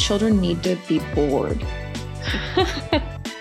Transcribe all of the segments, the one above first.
children need to be bored.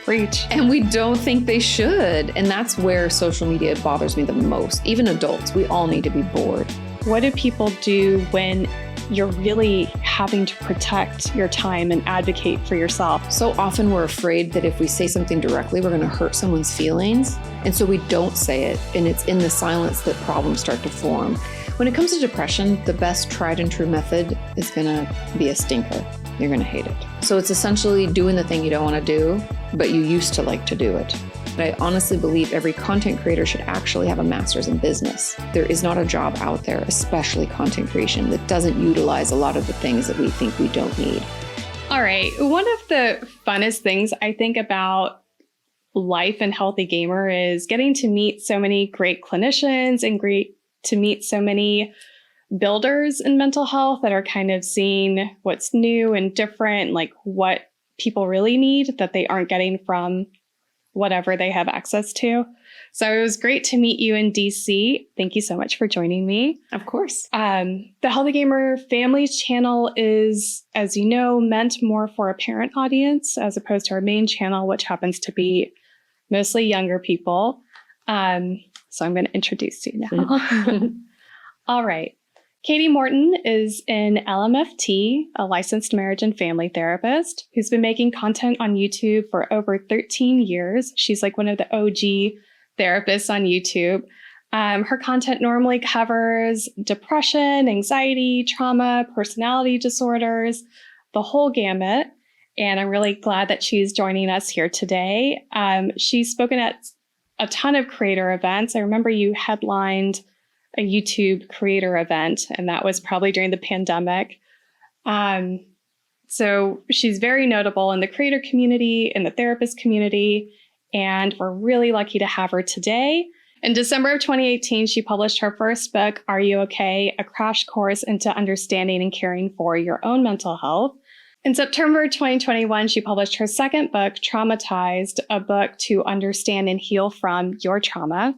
Preach. And we don't think they should. And that's where social media bothers me the most. Even adults, we all need to be bored. What do people do when you're really having to protect your time and advocate for yourself? So often we're afraid that if we say something directly, we're going to hurt someone's feelings. And so we don't say it. And it's in the silence that problems start to form. When it comes to depression, the best tried and true method is going to be a stinker. You're going to hate it. So it's essentially doing the thing you don't want to do, but you used to like to do it. I honestly believe every content creator should actually have a master's in business. There is not a job out there, especially content creation, that doesn't utilize a lot of the things that we think we don't need. All right. One of the funnest things I think about life in HealthyGamer is getting to meet so many great clinicians and to meet so many builders in mental health that are kind of seeing what's new and different, like what people really need that they aren't getting from whatever they have access to. So it was great to meet you in DC. Thank you so much for joining me. Of course. The HealthyGamer Families channel is, as you know, meant more for a parent audience as opposed to our main channel, which happens to be mostly younger people. So I'm going to introduce you now. All right. Kati Morton is an LMFT, a licensed marriage and family therapist, who's been making content on YouTube for over 13 years. She's like one of the OG therapists on YouTube. Her content normally covers depression, anxiety, trauma, personality disorders, the whole gamut. And I'm really glad that she's joining us here today. She's spoken at a ton of creator events. I remember you headlined a YouTube creator event, and that was probably during the pandemic. So she's very notable in the creator community, in the therapist community, and we're really lucky to have her today. In December of 2018, she published her first book, Are You Okay? A Crash Course into Understanding and Caring for Your Own Mental Health. In September 2021, she published her second book, Traumatized, a book to understand and heal from your trauma.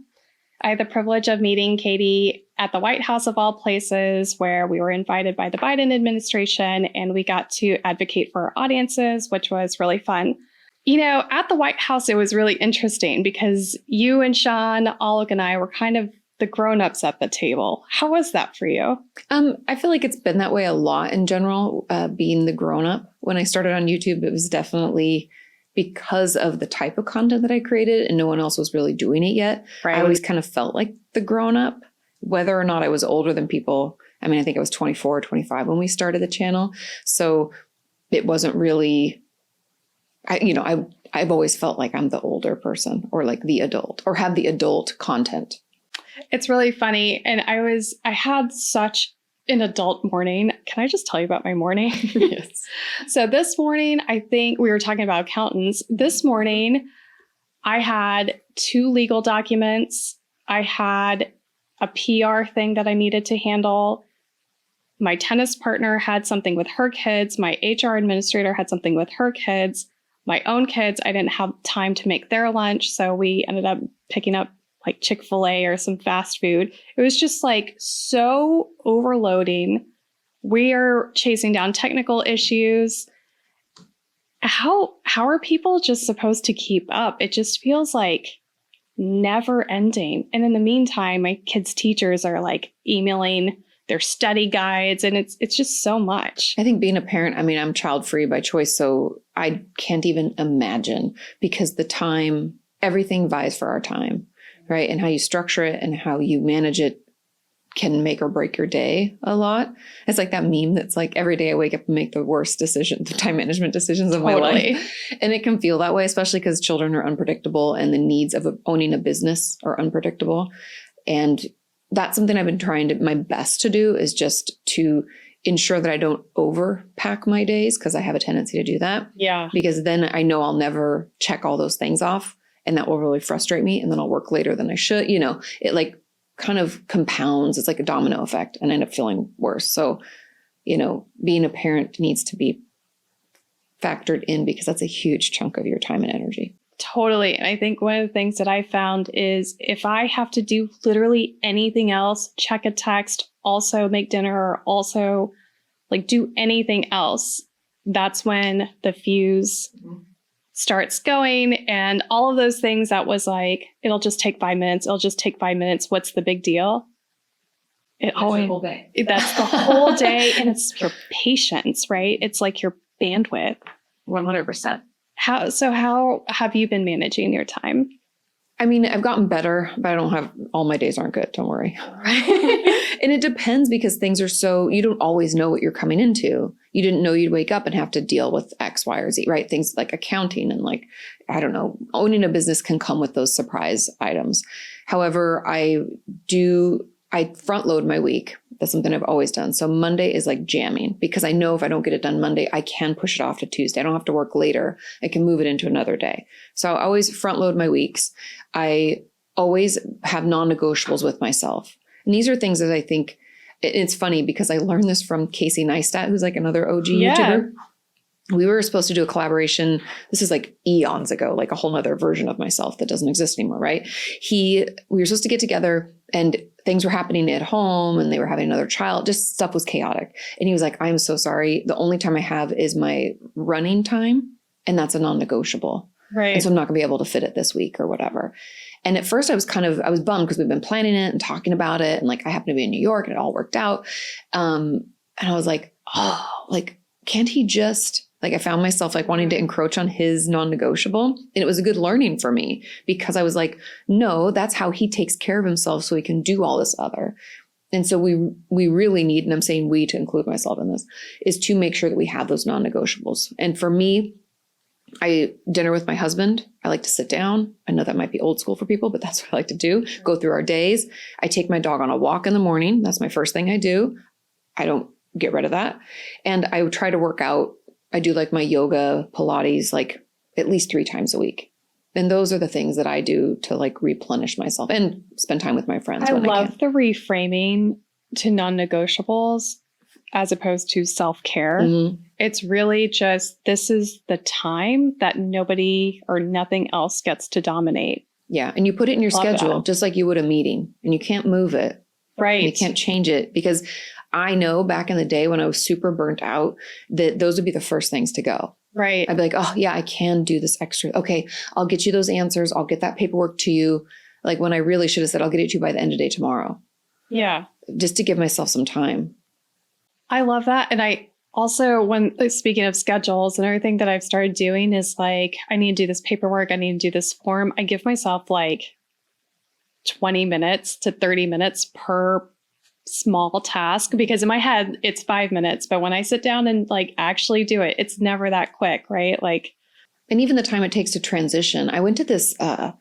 I had the privilege of meeting Kati at the White House of all places, where we were invited by the Biden administration, and we got to advocate for our audiences, which was really fun. You know, at the White House, it was really interesting because you and Sean, Alec, and I were kind of the grown-ups at the table. How was that for you? I feel like it's been that way a lot in general, being the grown-up. When I started on YouTube, it was definitely because of the type of content that I created and no one else was really doing it yet. Right. I always kind of felt like the grown-up, whether or not I was older than people. I mean, I think I was 24 or 25 when we started the channel. So it wasn't really, I've always felt like I'm the older person or like the adult or have the adult content. It's really funny. And I had such an adult morning. Can I just tell you about my morning? Yes. So this morning, I think we were talking about accountants. This morning, I had 2 legal documents. I had a PR thing that I needed to handle. My tennis partner had something with her kids. My HR administrator had something with her kids. My own kids, I didn't have time to make their lunch. So we ended up picking up like Chick-fil-A or some fast food. It was just like so overloading. We are chasing down technical issues. How are people just supposed to keep up? It just feels like never ending. And in the meantime, my kids' teachers are like emailing their study guides, and it's just so much. I think being a parent, I mean, I'm child-free by choice, so I can't even imagine, because the time, everything vies for our time, right? And how you structure it and how you manage it can make or break your day a lot. It's like that meme that's like, every day I wake up and make the worst decision, the time management decisions of my life. And it can feel that way, especially because children are unpredictable and the needs of owning a business are unpredictable. And that's something I've been trying my best to do, is just to ensure that I don't overpack my days, because I have a tendency to do that. Yeah. Because then I know I'll never check all those things off, and that will really frustrate me. And then I'll work later than I should. You know, it like kind of compounds. It's like a domino effect, and I end up feeling worse. So, you know, being a parent needs to be factored in, because that's a huge chunk of your time and energy. Totally. And I think one of the things that I found is if I have to do literally anything else, check a text, also make dinner, or also like do anything else, that's when the fuse starts going, and all of those things that was like, it'll just take 5 minutes. It'll just take 5 minutes. What's the big deal? That's the whole day. That's the whole day. And it's your patience, right? It's like your bandwidth. 100%. How have you been managing your time? I mean, I've gotten better, but all my days aren't good. Don't worry. And it depends because things are you don't always know what you're coming into. You didn't know you'd wake up and have to deal with X, Y, or Z, right? Things like accounting and like, I don't know, owning a business can come with those surprise items. However, I front load my week. That's something I've always done. So Monday is like jamming because I know if I don't get it done Monday, I can push it off to Tuesday. I don't have to work later. I can move it into another day. So I always front load my weeks. I always have non-negotiables with myself. And these are things that I think it's funny because I learned this from Casey Neistat, who's like another OG YouTuber. We were supposed to do a collaboration. This is like eons ago, like a whole nother version of myself that doesn't exist anymore, right? We were supposed to get together and things were happening at home and they were having another child. Just stuff was chaotic. And he was like, I'm so sorry. The only time I have is my running time. And that's a non-negotiable. Right. And so I'm not gonna be able to fit it this week or whatever. And at first I was bummed because we've been planning it and talking about it. And like, I happened to be in New York and it all worked out. And I was like, oh, like, can't he just, like, I found myself like wanting to encroach on his non-negotiable. And it was a good learning for me because I was like, no, that's how he takes care of himself so he can do all this other. And so we really need, and I'm saying we to include myself in this, is to make sure that we have those non-negotiables. And for me, I dinner with my husband. I like to sit down. I know that might be old school for people, but that's what I like to do. Go through our days. I take my dog on a walk in the morning. That's my first thing I do. I don't get rid of that. And I would try to work out. I do like my yoga, Pilates, like at least 3 times a week. And those are the things that I do to like replenish myself and spend time with my friends. I love the reframing to non-negotiables as opposed to self-care. Mm-hmm. It's really just, this is the time that nobody or nothing else gets to dominate. Yeah. And you put it in your schedule, just like you would a meeting, and you can't move it. Right. You can't change it because I know back in the day when I was super burnt out, that those would be the first things to go. Right. I'd be like, oh yeah, I can do this extra. Okay. I'll get you those answers. I'll get that paperwork to you. Like when I really should have said, I'll get it to you by the end of the day tomorrow. Yeah. Just to give myself some time. I love that. And I also, speaking of schedules and everything that I've started doing is like, I need to do this paperwork. I need to do this form. I give myself like 20 minutes to 30 minutes per small task, because in my head it's 5 minutes, but when I sit down and like actually do it, it's never that quick, right? Like, and even the time it takes to transition. I went to this, I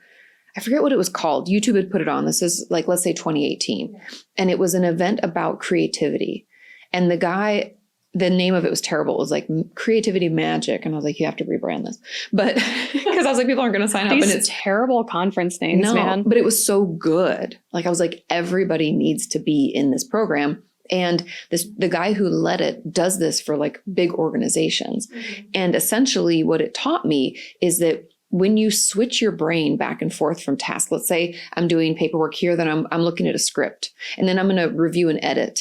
forget what it was called. YouTube had put it on. This is like, let's say 2018. And it was an event about creativity. And the guy, the name of it was terrible. It was like Creativity Magic. And I was like, you have to rebrand this. But because I was like, people aren't going to sign up. These and it's terrible conference names, man. But it was so good. Like, I was like, everybody needs to be in this program. And the guy who led it does this for like big organizations. Mm-hmm. And essentially what it taught me is that when you switch your brain back and forth from tasks, let's say I'm doing paperwork here, then I'm looking at a script, and then I'm going to review and edit.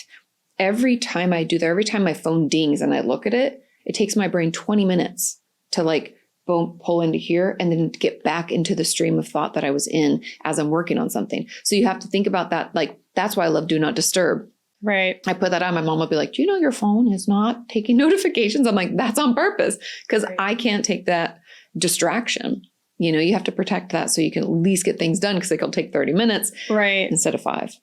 Every time I do that, every time my phone dings and I look at it, it takes my brain 20 minutes to like pull into here and then get back into the stream of thought that I was in as I'm working on something. So you have to think about that. Like, that's why I love Do Not Disturb. Right. I put that on. My mom will be like, do you know your phone is not taking notifications? I'm like, that's on purpose because I can't take that distraction. You know, you have to protect that so you can at least get things done because it'll take 30 minutes instead of 5.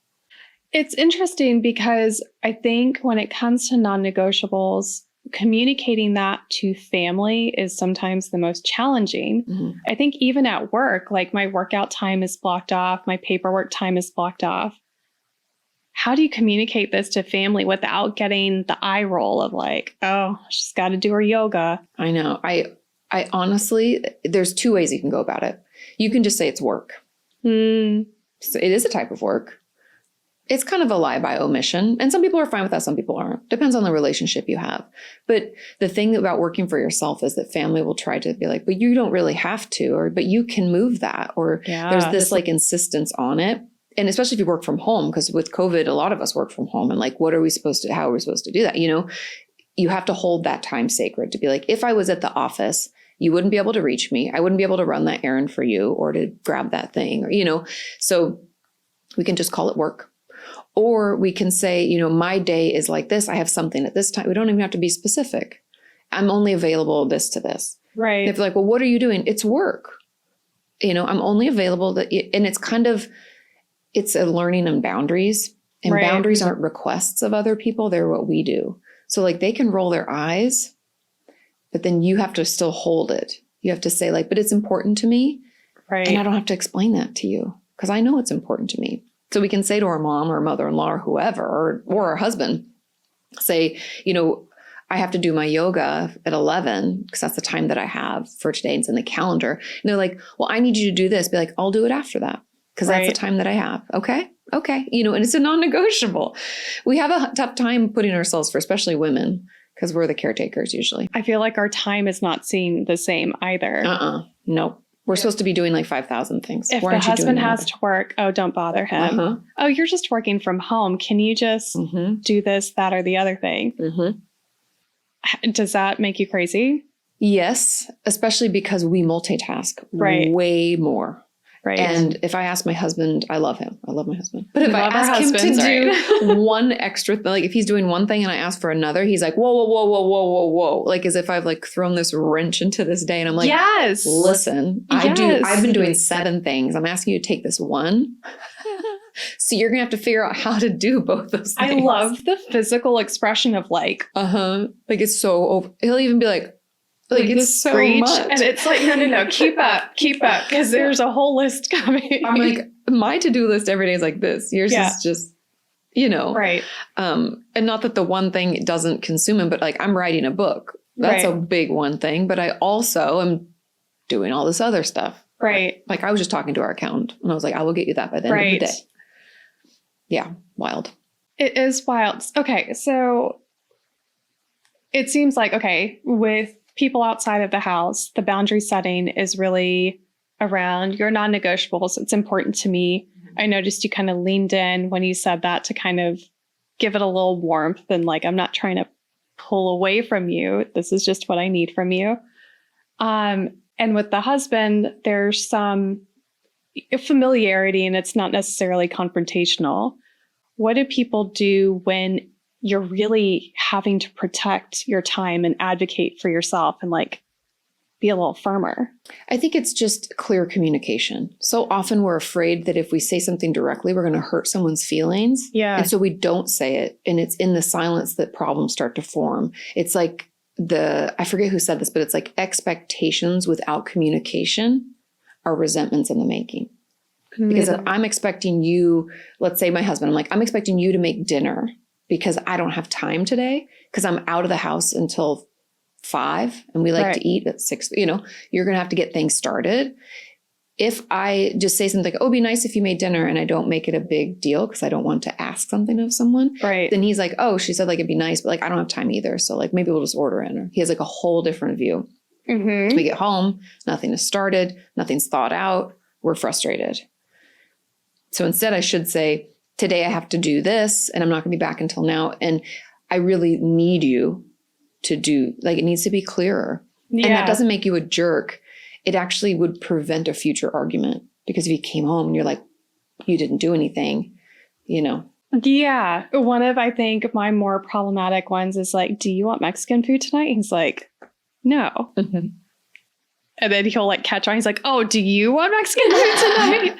It's interesting because I think when it comes to non-negotiables, communicating that to family is sometimes the most challenging. Mm-hmm. I think even at work, like my workout time is blocked off, my paperwork time is blocked off. How do you communicate this to family without getting the eye roll of like, oh, she's got to do her yoga? I know. I honestly, there's 2 ways you can go about it. You can just say it's work. So it is a type of work. It's kind of a lie by omission. And some people are fine with that. Some people aren't. Depends on the relationship you have. But the thing about working for yourself is that family will try to be like, but you don't really have to, or, but you can move that. Or there's this like insistence on it. And especially if you work from home, because with COVID, a lot of us work from home, and like, how are we supposed to do that? You know, you have to hold that time sacred to be like, if I was at the office, you wouldn't be able to reach me. I wouldn't be able to run that errand for you or to grab that thing, or, so we can just call it work. Or we can say, my day is like this. I have something at this time. We don't even have to be specific. I'm only available this to this. Right. If like, well, what are you doing? It's work. I'm only available and it's a learning on boundaries, and boundaries aren't requests of other people. They're what we do. So like they can roll their eyes, but then you have to still hold it. You have to say like, but it's important to me. Right. And I don't have to explain that to you because I know it's important to me. So we can say to our mom or mother-in-law or whoever, or our husband, say, I have to do my yoga at 11 because that's the time that I have for today. It's in the calendar. And they're like, well, I need you to do this. Be like, I'll do it after that because that's the time that I have. Okay. And it's a non-negotiable. We have a tough time putting ourselves for, especially women, because we're the caretakers usually. I feel like our time is not seen the same either. Nope. We're supposed to be doing like 5,000 things. If the husband has to work, don't bother him. Oh, you're just working from home. Can you just do this, that, or the other thing? Does that make you crazy? Yes, especially because we multitask way more. Right. And if I ask my husband, I love him. I love my husband. But if I ask him to do one extra thing, like if he's doing one thing and I ask for another, he's like, whoa, whoa, whoa, whoa, whoa, whoa, whoa. Like as if I've like thrown this wrench into this day. And I'm like, yes, listen, I've been doing 7 things. I'm asking you to take this one. So you're going to have to figure out how to do both those things. I love the physical expression of like, like it's so over. He'll even be like it's so much. And it's like, no, keep up. Because there's a whole list coming. I'm like, my to-do list every day is like this. Yours is just, Right. And not that the one thing doesn't consume him, but like I'm writing a book. That's a big one thing. But I also am doing all this other stuff. Right. Like I was just talking to our accountant and I was like, I will get you that by the end of the day. Yeah. Wild. It is wild. Okay. So it seems like, with people outside of the house, the boundary setting is really around your non-negotiables. It's important to me. I noticed you kind of leaned in when you said that to kind of give it a little warmth and like, I'm not trying to pull away from you. This is just what I need from you. And with the husband, there's some familiarity and it's not necessarily confrontational. What do people do when you're really having to protect your time and advocate for yourself and like be a little firmer? I think it's just clear communication. So often we're afraid that if we say something directly, we're going to hurt someone's feelings. Yeah. And so we don't say it. And it's in the silence that problems start to form. It's like I forget who said this, but it's like expectations without communication are resentments in the making. Because if I'm expecting you, let's say my husband, I'm like, I'm expecting you to make dinner because I don't have time today because I'm out of the house until 5 and we like to eat at 6, you're going to have to get things started. If I just say something like, oh, it'd be nice if you made dinner and I don't make it a big deal because I don't want to ask something of someone. Right. Then he's like, oh, she said like, it'd be nice, but like, I don't have time either. So like, maybe we'll just order in. Or he has like a whole different view. We get home, nothing is started, nothing's thought out. We're frustrated. So instead I should say, today I have to do this and I'm not going to be back until now. And I really need you to do, like, it needs to be clearer. Yeah. And that doesn't make you a jerk. It actually would prevent a future argument because if you came home and you're like, you didn't do anything, Yeah. One of, I think, my more problematic ones is like, do you want Mexican food tonight? He's like, no. And then he'll like catch on. He's like, oh, do you want Mexican food tonight?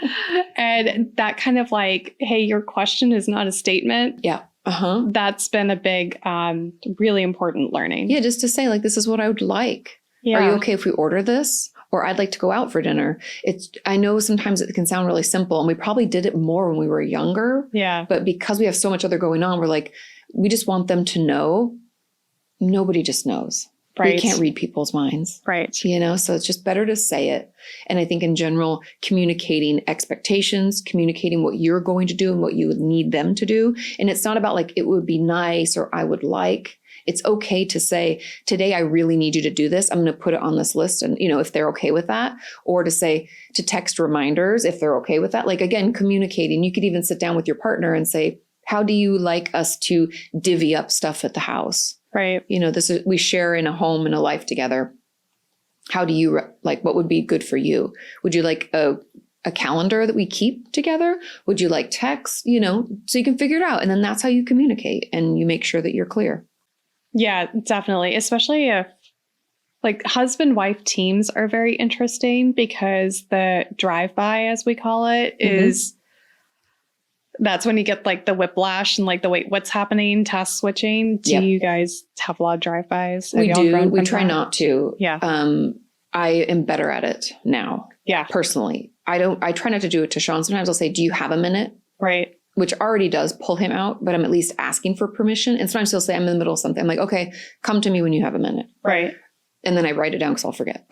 And that kind of like, hey, your question is not a statement. Yeah. That's been a big, really important learning. Yeah. Just to say like, this is what I would like. Yeah. Are you okay if we order this? Or I'd like to go out for dinner. I know sometimes it can sound really simple and we probably did it more when we were younger. Yeah. But because we have so much other going on, we're like, we just want them to know. Nobody just knows. Right. We can't read people's minds. Right. So it's just better to say it. And I think in general, communicating expectations, communicating what you're going to do and what you would need them to do. And it's not about like, it would be nice or I would like. It's okay to say, today, I really need you to do this. I'm going to put it on this list. And, if they're okay with that, or to say, to text reminders, if they're okay with that, like, again, communicating, you could even sit down with your partner and say, how do you like us to divvy up stuff at the house? Right. We share in a home and a life together. How do you what would be good for you? Would you like a calendar that we keep together? Would you like text, so you can figure it out. And then that's how you communicate and you make sure that you're clear. Yeah, definitely. Especially if husband-wife teams are very interesting because the drive-by, as we call it, is that's when you get the whiplash and the wait, what's happening, task switching. Do you guys have a lot of drive-bys? We do. We try not to. Yeah. I am better at it now. Yeah. Personally. I try not to do it to Sean. Sometimes I'll say, do you have a minute? Right. Which already does pull him out, but I'm at least asking for permission. And sometimes he'll say, I'm in the middle of something. I'm like, okay, come to me when you have a minute. Right. And then I write it down because I'll forget.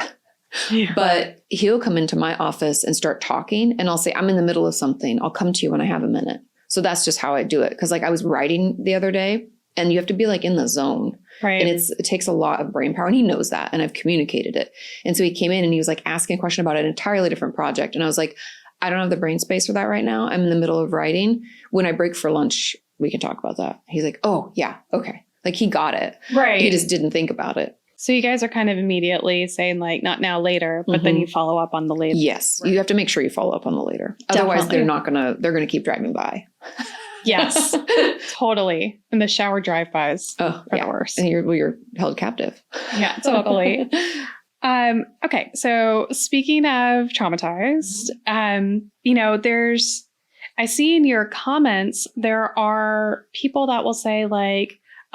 Yeah. But he'll come into my office and start talking. And I'll say, I'm in the middle of something. I'll come to you when I have a minute. So that's just how I do it. Because I was writing the other day and you have to be in the zone. Right. And it takes a lot of brain power. And he knows that. And I've communicated it. And so he came in and he was asking a question about an entirely different project. And I was like, I don't have the brain space for that right now. I'm in the middle of writing. When I break for lunch, we can talk about that. He's like, oh, yeah. Okay. He got it. Right. He just didn't think about it. So you guys are kind of immediately saying not now, later, but then you follow up on the later. Yes. Right. You have to make sure you follow up on the later. Definitely. Otherwise they're going to keep driving by. Yes, totally. And the shower drive-bys are the worst. And you're held captive. Yeah, totally. Okay. So speaking of traumatized, I see in your comments, there are people that will say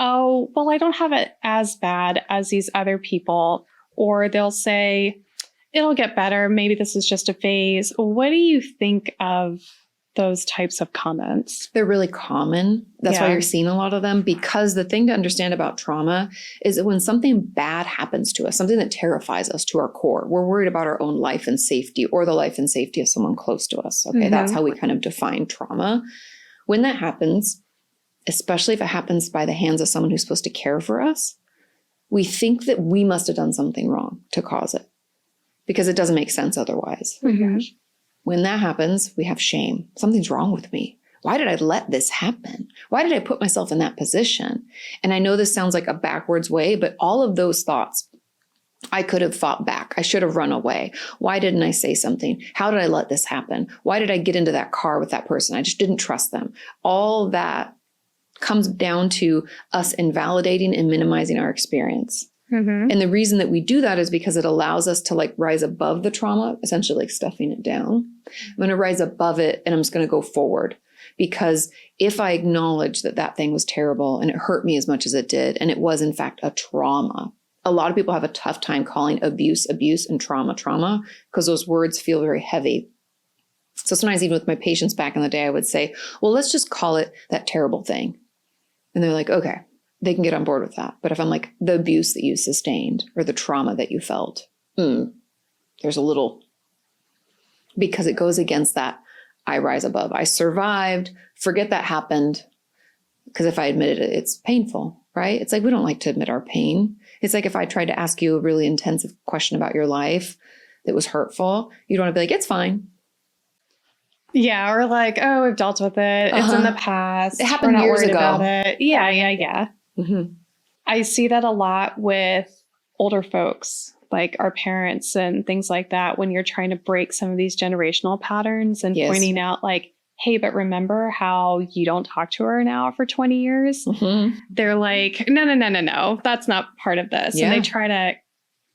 oh, well, I don't have it as bad as these other people. Or they'll say, it'll get better. Maybe this is just a phase. What do you think of those types of comments? They're really common. That's why you're seeing a lot of them, because the thing to understand about trauma is that when something bad happens to us, something that terrifies us to our core, we're worried about our own life and safety or the life and safety of someone close to us. Okay. That's how we kind of define trauma. When that happens, especially if it happens by the hands of someone who's supposed to care for us, we think that we must have done something wrong to cause it because it doesn't make sense otherwise. Mm-hmm. When that happens, we have shame. Something's wrong with me. Why did I let this happen? Why did I put myself in that position? And I know this sounds like a backwards way, but all of those thoughts, I could have fought back. I should have run away. Why didn't I say something? How did I let this happen? Why did I get into that car with that person? I just didn't trust them. All that comes down to us invalidating and minimizing our experience. Mm-hmm. And the reason that we do that is because it allows us to rise above the trauma, essentially stuffing it down. I'm going to rise above it and I'm just going to go forward. Because if I acknowledge that that thing was terrible and it hurt me as much as it did, and it was in fact a trauma, a lot of people have a tough time calling abuse, and trauma, because those words feel very heavy. So sometimes even with my patients back in the day, I would say, well, let's just call it that terrible thing. And they're like, okay. They can get on board with that. But if I'm the abuse that you sustained or the trauma that you felt, there's a little, because it goes against that, I rise above. I survived, forget that happened. Because if I admitted it, it's painful, right? It's we don't like to admit our pain. It's if I tried to ask you a really intensive question about your life that was hurtful, you'd want to be like, it's fine. Yeah, or oh, we've dealt with it. It's in the past. It happened We're not years worried ago. About it. Yeah. Mm-hmm. I see that a lot with older folks, our parents and things like that, when you're trying to break some of these generational patterns and pointing out hey, but remember how you don't talk to her now for 20 years? Mm-hmm. They're no, that's not part of this. Yeah. And they try to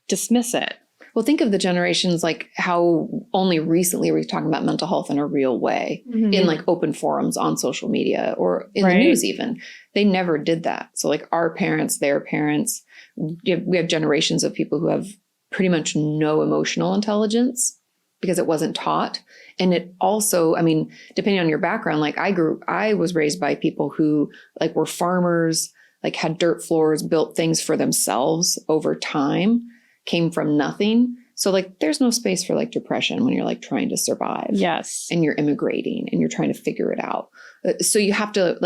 dismiss it. Well, think of the generations, how only recently we're talking about mental health in a real way, in open forums on social media or in the news even. They never did that. So our parents, their parents, we have generations of people who have pretty much no emotional intelligence because it wasn't taught. And it also, depending on your background, I was raised by people who were farmers, had dirt floors, built things for themselves over time. Came from nothing. So there's no space for depression when you're trying to survive. Yes. And you're immigrating and you're trying to figure it out. So you have to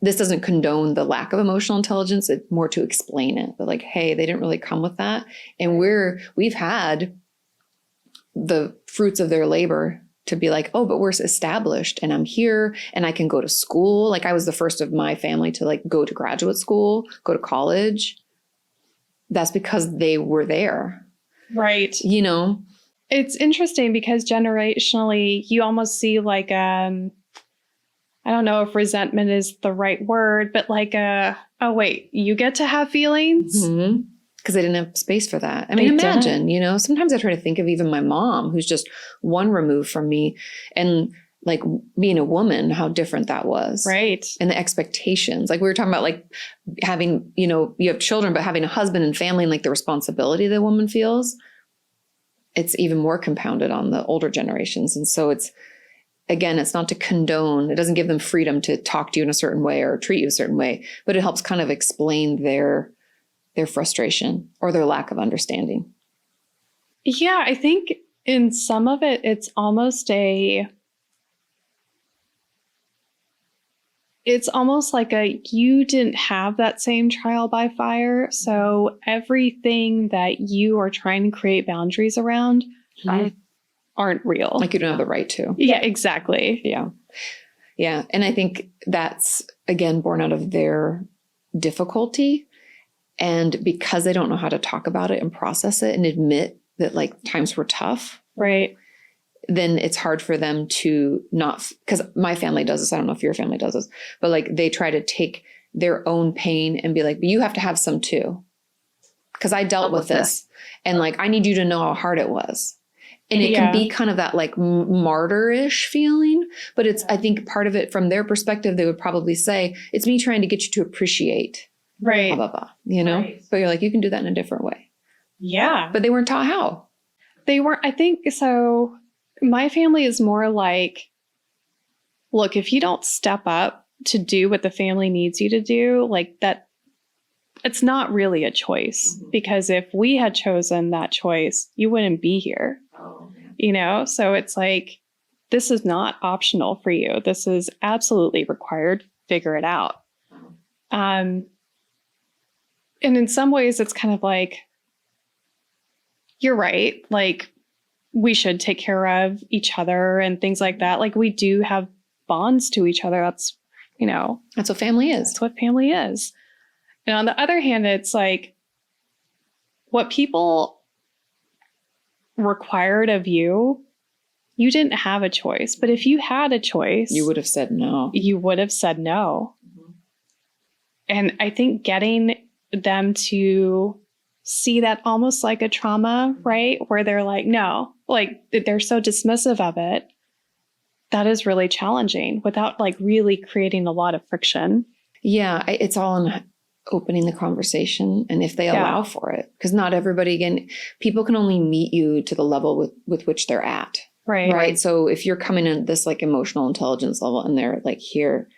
this doesn't condone the lack of emotional intelligence. It's more to explain it. But hey, they didn't really come with that. And we've had the fruits of their labor to be like, oh, but we're established and I'm here and I can go to school. Like I was the first of my family to like go to graduate school, go to college. That's because they were there. Right. You know? It's interesting because generationally, you almost see like, I don't know if resentment is the right word, but like, oh, wait, you get to have feelings? Mm-hmm. Because they didn't have space for that. I mean, imagine, you know, sometimes I try to think of even my mom, who's just one remove from me, and like being a woman, how different that was. Right. And the expectations, like we were talking about, like having, you know, you have children, but having a husband and family and like the responsibility that a woman feels, it's even more compounded on the older generations. And so it's, again, it's not to condone, it doesn't give them freedom to talk to you in a certain way or treat you a certain way, but it helps kind of explain their frustration or their lack of understanding. Yeah, I think in some of it, it's almost like you didn't have that same trial by fire. So everything that you are trying to create boundaries around aren't real. Like you don't have the right to. Yeah, exactly. Yeah. Yeah. And I think that's, again, born out of their difficulty. And because they don't know how to talk about it and process it and admit that like times were tough. Right. Then it's hard for them to not, because my family does this. I don't know if your family does this, but like they try to take their own pain and be like, but you have to have some too. Because I dealt with this and like, I need you to know how hard it was. And it can be kind of that like martyr-ish feeling, but it's, I think part of it from their perspective, they would probably say, it's me trying to get you to appreciate. Right. Blah, blah, blah, you know, but you're like, you can do that in a different way. Yeah. But they weren't taught how. They weren't, I think so. My family is more like, look, if you don't step up to do what the family needs you to do, like that, it's not really a choice, because if we had chosen that choice, you wouldn't be here, you know? So it's like, this is not optional for you. This is absolutely required. Figure it out. And in some ways, it's kind of like, you're right. Like, we should take care of each other and things like that. Like, we do have bonds to each other. That's, you know, that's what family is. That's what family is. And on the other hand, it's like what people required of you, you didn't have a choice. But if you had a choice, you would have said no. You would have said no. Mm-hmm. And I think getting them to see that almost like a trauma, right? Where they're like, no, like they're so dismissive of it. That is really challenging without like really creating a lot of friction. Yeah, it's all in opening the conversation and if they allow for it. Because not everybody, again, people can only meet you to the level with which they're at. Right. So if you're coming in at this like emotional intelligence level and they're like here,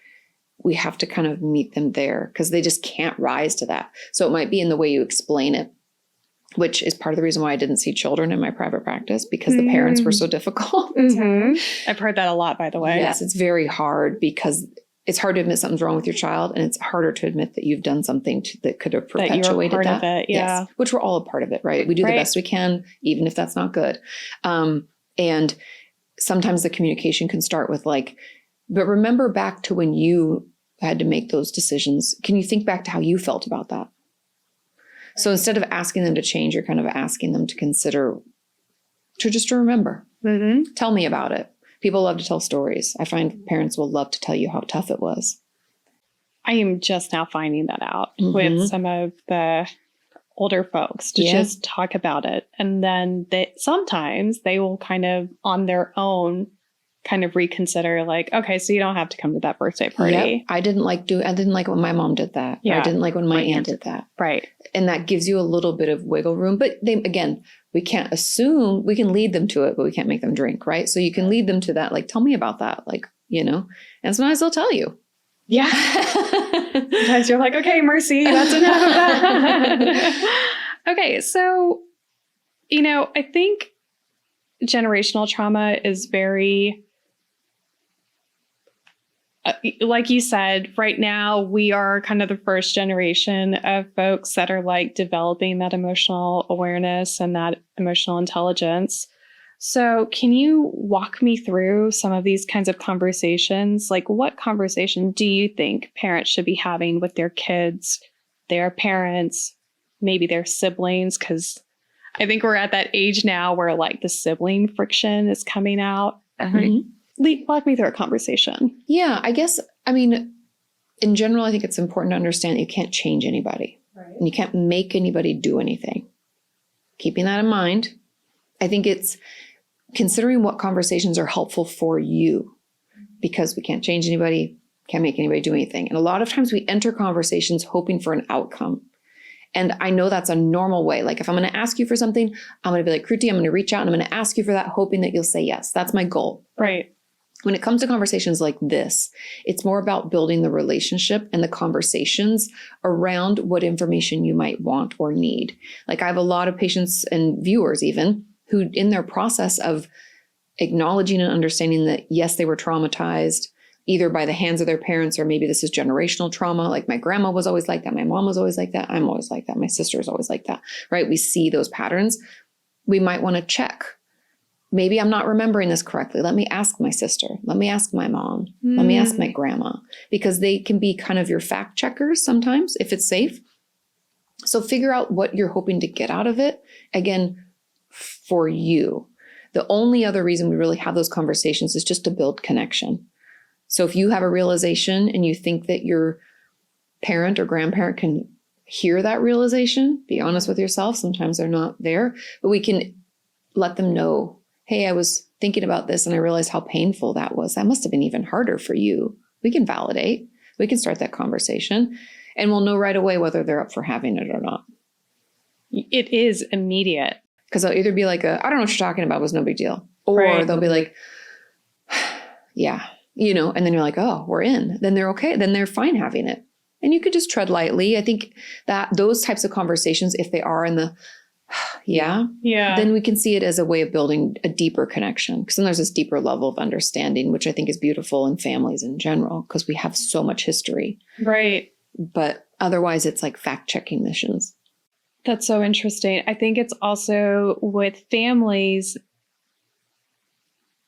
we have to kind of meet them there because they just can't rise to that. So it might be in the way you explain it, which is part of the reason why I didn't see children in my private practice, because the parents were so difficult. Mm-hmm. I've heard that a lot, by the way. Yes, it's very hard because it's hard to admit something's wrong with your child, and it's harder to admit that you've done something that could have perpetuated that. Of it, yeah. Yes, which we're all a part of it, right? We do the best we can, even if that's not good. And sometimes the communication can start with like, but remember back to when you had to make those decisions. Can you think back to how you felt about that? So instead of asking them to change, you're kind of asking them to consider, to remember. Mm-hmm. Tell me about it. People love to tell stories. I find parents will love to tell you how tough it was. I am just now finding that out with some of the older folks to just talk about it. And then sometimes they will kind of on their own kind of reconsider like, okay, so you don't have to come to that birthday party. Yep. I didn't like when my mom did that. Yeah. I didn't like when my aunt did that. Right. And that gives you a little bit of wiggle room. But we can't assume, we can lead them to it, but we can't make them drink, right? So you can lead them to that, like, tell me about that, like, you know, and sometimes they'll tell you. Yeah. Sometimes you're like, okay, Mercy, that's enough of that. Okay, so, you know, I think generational trauma is very, like you said, right now we are kind of the first generation of folks that are like developing that emotional awareness and that emotional intelligence. So can you walk me through some of these kinds of conversations? Like, what conversation do you think parents should be having with their kids, their parents, maybe their siblings? Because I think we're at that age now where like the sibling friction is coming out. Walk me through a conversation. Yeah, I guess, I mean, in general, I think it's important to understand that you can't change anybody. Right. And you can't make anybody do anything. Keeping that in mind, I think it's considering what conversations are helpful for you, because we can't change anybody, can't make anybody do anything. And a lot of times we enter conversations hoping for an outcome. And I know that's a normal way. Like if I'm going to ask you for something, I'm going to be like, Kruti, I'm going to reach out and I'm going to ask you for that, hoping that you'll say yes. That's my goal. Right. When it comes to conversations like this, it's more about building the relationship and the conversations around what information you might want or need. Like I have a lot of patients and viewers even who in their process of acknowledging and understanding that, yes, they were traumatized either by the hands of their parents, or maybe this is generational trauma. Like my grandma was always like that. My mom was always like that. I'm always like that. My sister is always like that, right? We see those patterns. We might want to check. Maybe I'm not remembering this correctly. Let me ask my sister. Let me ask my mom. Let me ask my grandma, because they can be kind of your fact checkers sometimes if it's safe. So figure out what you're hoping to get out of it. Again, for you. The only other reason we really have those conversations is just to build connection. So if you have a realization and you think that your parent or grandparent can hear that realization, be honest with yourself. Sometimes they're not there, but we can let them know, hey, I was thinking about this and I realized how painful that was. That must have been even harder for you. We can validate. We can start that conversation and we'll know right away whether they're up for having it or not. It is immediate. Because they'll either be like, I don't know what you're talking about, it was no big deal. Or they'll be like, yeah, and then you're like, oh, we're in. Then they're okay. Then they're fine having it. And you could just tread lightly. I think that those types of conversations, if they are in the, then we can see it as a way of building a deeper connection. Because then there's this deeper level of understanding, which I think is beautiful in families in general, because we have so much history. Right. But otherwise, it's like fact-checking missions. That's so interesting. I think it's also with families,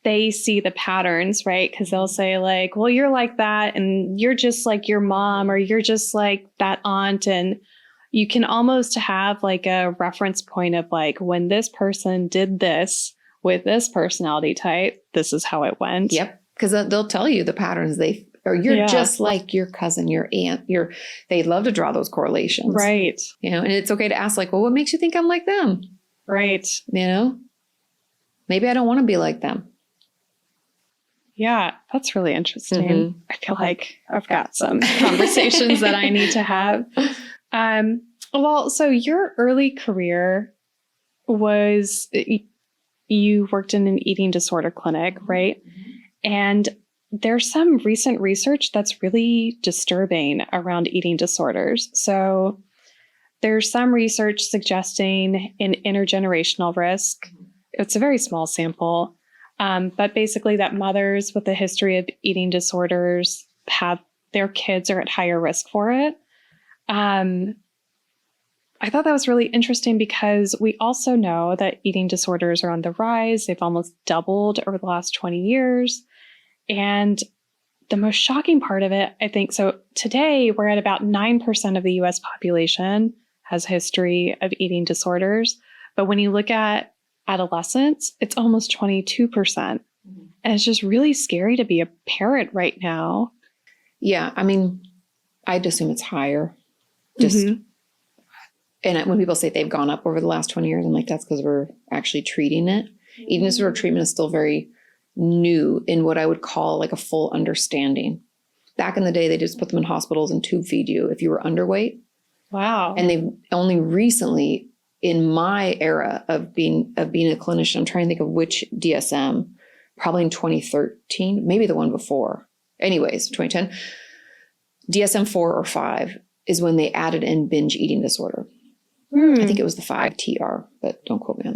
they see the patterns, right? Because they'll say like, well, you're like that and you're just like your mom, or you're just like that aunt. And you can almost have like a reference point of like, when this person did this with this personality type, this is how it went. Yep. Because they'll tell you the patterns you're just like your cousin, your aunt, they love to draw those correlations. Right. And it's okay to ask like, well, what makes you think I'm like them? Right. Maybe I don't want to be like them. Yeah, that's really interesting. I feel like I've got some conversations that I need to have. Well, so your early career was, you worked in an eating disorder clinic, right? And there's some recent research that's really disturbing around eating disorders. So there's some research suggesting an intergenerational risk. It's a very small sample, but basically that mothers with a history of eating disorders have their kids are at higher risk for it. I thought that was really interesting because we also know that eating disorders are on the rise. They've almost doubled over the last 20 years. And the most shocking part of it, I think, so today we're at about 9% of the US population has a history of eating disorders. But when you look at adolescents, it's almost 22%. And it's just really scary to be a parent right now. Yeah. I mean, I'd assume it's higher. And when people say they've gone up over the last 20 years, I'm like, that's because we're actually treating it. Eating disorder treatment is still very new in what I would call like a full understanding. Back in the day, they just put them in hospitals and tube feed you if you were underweight. Wow. And they've only recently, in my era of being a clinician, I'm trying to think of which DSM, probably in 2013, maybe the one before. Anyways, 2010, DSM 4 or 5 is when they added in binge eating disorder. I think it was the 5TR, but don't quote me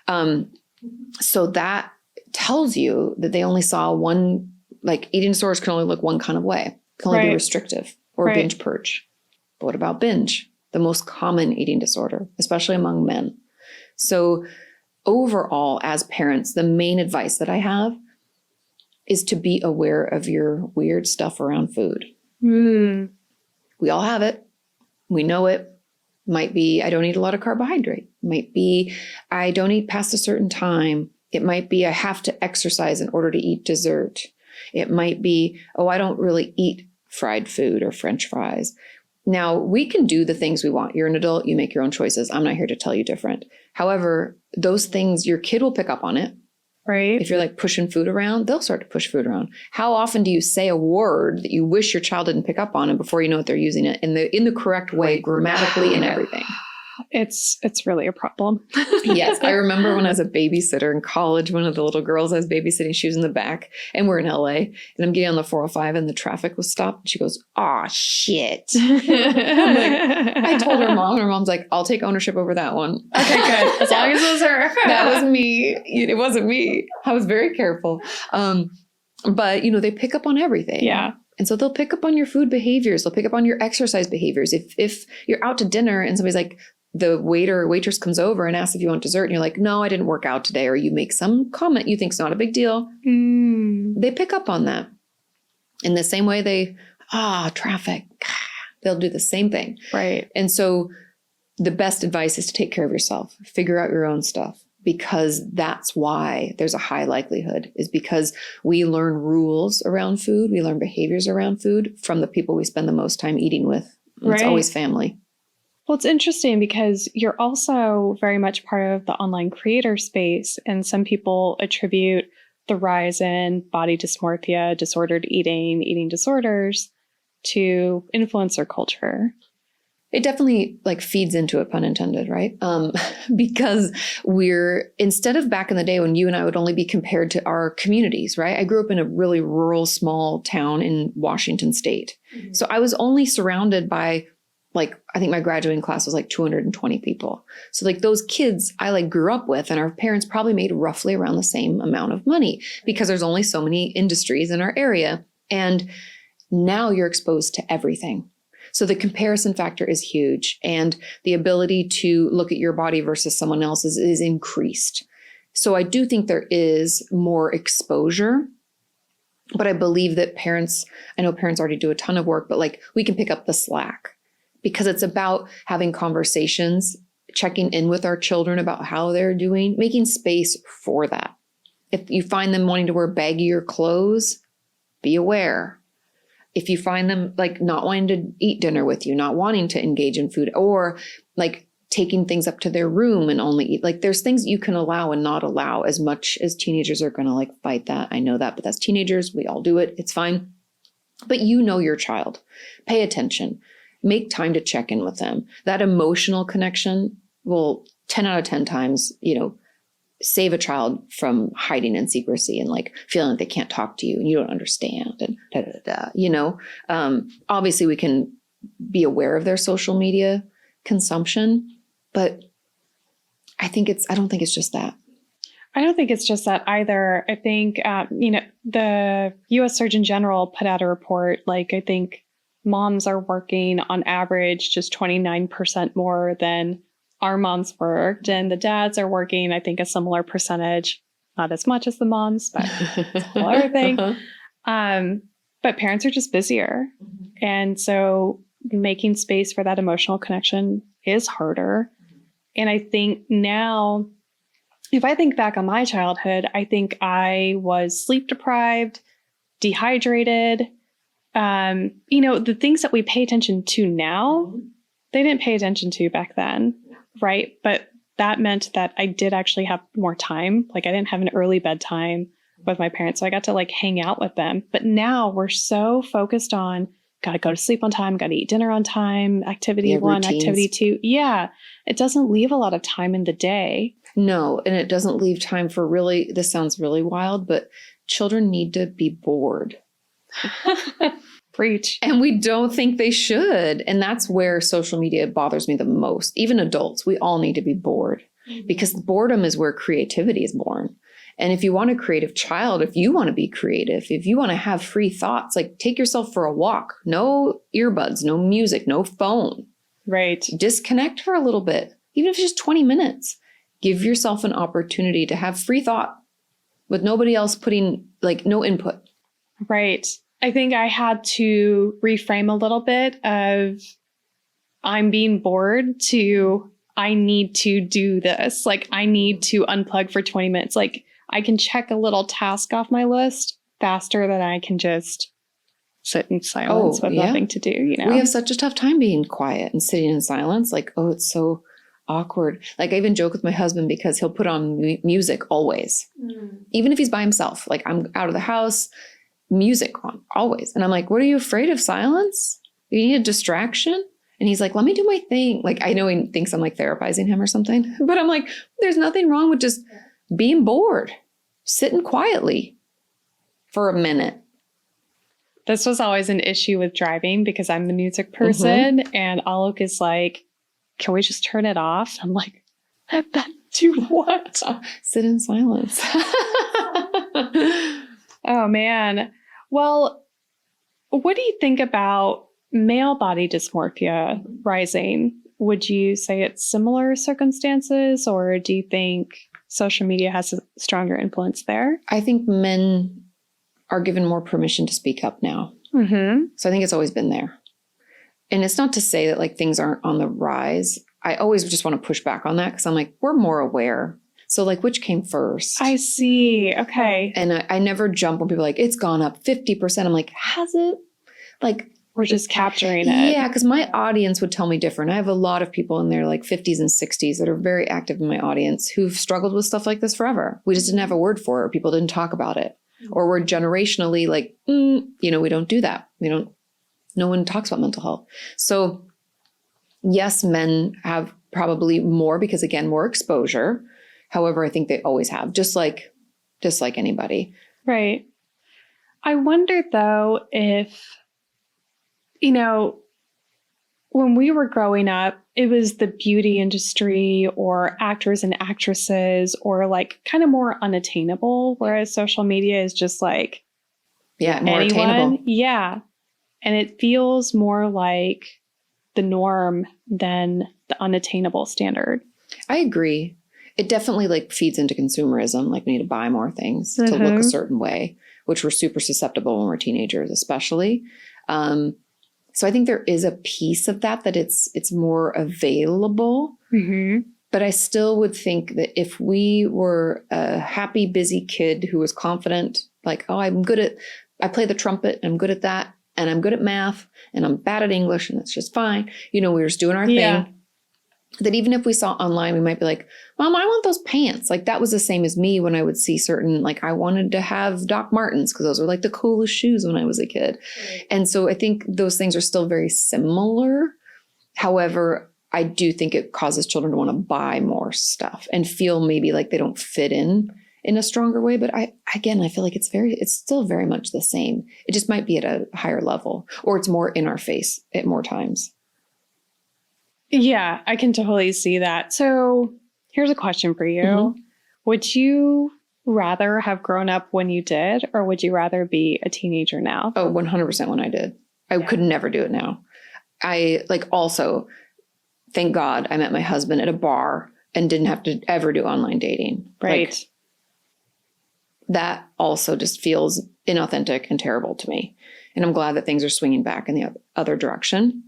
on that. So that tells you that they only saw one, like eating disorders can only look one kind of way. It can only be restrictive or binge purge. But what about binge? The most common eating disorder, especially among men. So overall, as parents, the main advice that I have is to be aware of your weird stuff around food. Mm. We all have it. We know it. Might be, I don't eat a lot of carbohydrate. Might be, I don't eat past a certain time. It might be, I have to exercise in order to eat dessert. It might be, oh, I don't really eat fried food or French fries. Now, we can do the things we want. You're an adult. You make your own choices. I'm not here to tell you different. However, those things, your kid will pick up on it. Right. If you're like pushing food around, they'll start to push food around. How often do you say a word that you wish your child didn't pick up on, and before you know it, they're using it in the correct way, grammatically and everything? It's really a problem. Yes. I remember when I was a babysitter in college, one of the little girls I was babysitting, she was in the back, and we're in LA, and I'm getting on the 405 and the traffic was stopped. And she goes, "Aw, shit." I'm like, I told her mom, and her mom's like, "I'll take ownership over that one." Okay, good. As long as it was her. That was me. It wasn't me. I was very careful. But they pick up on everything. Yeah. And so they'll pick up on your food behaviors. They'll pick up on your exercise behaviors. If you're out to dinner and somebody's like, the waiter or waitress comes over and asks if you want dessert, and you're like, "No, I didn't work out today," or you make some comment you think's not a big deal, they pick up on that. In the same way traffic, they'll do the same thing. Right. And so the best advice is to take care of yourself, figure out your own stuff, because that's why there's a high likelihood, is because we learn rules around food. We learn behaviors around food from the people we spend the most time eating with. And It's always family. Well, it's interesting because you're also very much part of the online creator space. And some people attribute the rise in body dysmorphia, disordered eating, eating disorders to influencer culture. It definitely feeds into it, pun intended, right? Because instead of back in the day when you and I would only be compared to our communities, right? I grew up in a really rural, small town in Washington State. Mm-hmm. So I was only surrounded by I think my graduating class was 220 people. So those kids I grew up with, and our parents probably made roughly around the same amount of money because there's only so many industries in our area. And now you're exposed to everything. So the comparison factor is huge, and the ability to look at your body versus someone else's is increased. So I do think there is more exposure, but I believe that I know parents already do a ton of work, but we can pick up the slack, because it's about having conversations, checking in with our children about how they're doing, making space for that. If you find them wanting to wear baggier clothes, be aware. If you find them not wanting to eat dinner with you, not wanting to engage in food, or taking things up to their room and only eat, there's things you can allow and not allow, as much as teenagers are going to fight that. I know that, but that's teenagers. We all do it. It's fine. But your child. Pay attention. Make time to check in with them. That emotional connection will 10 out of 10 times, save a child from hiding in secrecy and feeling like they can't talk to you and you don't understand and obviously we can be aware of their social media consumption, but I don't think it's just that. I don't think it's just that either. I think, the U.S. Surgeon General put out a report, I think moms are working on average just 29% more than our moms worked. And the dads are working, I think, a similar percentage, not as much as the moms, but it's a whole other thing. But parents are just busier. Mm-hmm. And so making space for that emotional connection is harder. And I think now, if I think back on my childhood, I think I was sleep deprived, dehydrated. The things that we pay attention to now, they didn't pay attention to back then, right? But that meant that I did actually have more time. I didn't have an early bedtime with my parents, so I got to hang out with them. But now we're so focused on, got to go to sleep on time, got to eat dinner on time, activity one, routines. Activity two. Yeah, it doesn't leave a lot of time in the day. No, and it doesn't leave time for this sounds really wild, but children need to be bored. Preach. And we don't think they should. And that's where social media bothers me the most. Even adults, we all need to be bored, because boredom is where creativity is born. And if you want a creative child, if you want to be creative, if you want to have free thoughts, take yourself for a walk, no earbuds, no music, no phone. Right. Disconnect for a little bit, even if it's just 20 minutes. Give yourself an opportunity to have free thought with nobody else putting like no input. Right. I think I had to reframe a little bit of I'm being bored to I need to do this. Like I need to unplug for 20 minutes. Like I can check a little task off my list faster than I can just sit in silence with nothing to do, you know? We have such a tough time being quiet and sitting in silence. Like, oh, it's so awkward. Like I even joke with my husband because he'll put on music always, even if he's by himself. Like I'm out of the house, music on always. And I'm like, what are you afraid of? Silence? You need a distraction? And he's like, let me do my thing. Like, I know he thinks I'm like therapizing him or something, but I'm like, there's nothing wrong with just being bored, sitting quietly for a minute. This was always an issue with driving because I'm the music person and Alok is like, can we just turn it off? I'm like, let that do what? Sit in silence. Oh, man. Well, what do you think about male body dysmorphia rising? Would you say it's similar circumstances, or do you think social media has a stronger influence there? I think men are given more permission to speak up now. So I think it's always been there. And it's not to say that like things aren't on the rise. I always just want to push back on that because I'm like, we're more aware. So like, which came first? I see. Okay. And I never jump when people are like, it's gone up 50%. I'm like, has it? Like, we're just capturing it. Yeah, because my audience would tell me different. I have a lot of people in their like 50s and 60s that are very active in my audience who've struggled with stuff like this forever. We just didn't have a word for it, or people didn't talk about it. Or we're generationally like, we don't do that. No one talks about mental health. So yes, men have probably more because again, more exposure. However, I think they always have, just like anybody. Right. I wonder though if, when we were growing up, it was the beauty industry or actors and actresses or like kind of more unattainable, whereas social media is just like, more attainable. Yeah. And it feels more like the norm than the unattainable standard. I agree. It definitely like feeds into consumerism. Like we need to buy more things to look a certain way, which we're super susceptible when we're teenagers, especially. So I think there is a piece of that it's more available. But I still would think that if we were a happy, busy kid who was confident, like, oh, I play the trumpet, I'm good at that, and I'm good at math, and I'm bad at English, and that's just fine. We were just doing our thing. That even if we saw online, we might be like, Mom, I want those pants. Like that was the same as me when I would see certain, like I wanted to have Doc Martens because those were like the coolest shoes when I was a kid. Right. And so I think those things are still very similar. However, I do think it causes children to want to buy more stuff and feel maybe like they don't fit in a stronger way. But I feel like it's still very much the same. It just might be at a higher level, or it's more in our face at more times. Yeah, I can totally see that. So here's a question for you. Would you rather have grown up when you did, or would you rather be a teenager now? Oh, 100% when I did. I could never do it now. I also, thank God I met my husband at a bar and didn't have to ever do online dating. Right. Like, that also just feels inauthentic and terrible to me. And I'm glad that things are swinging back in the other direction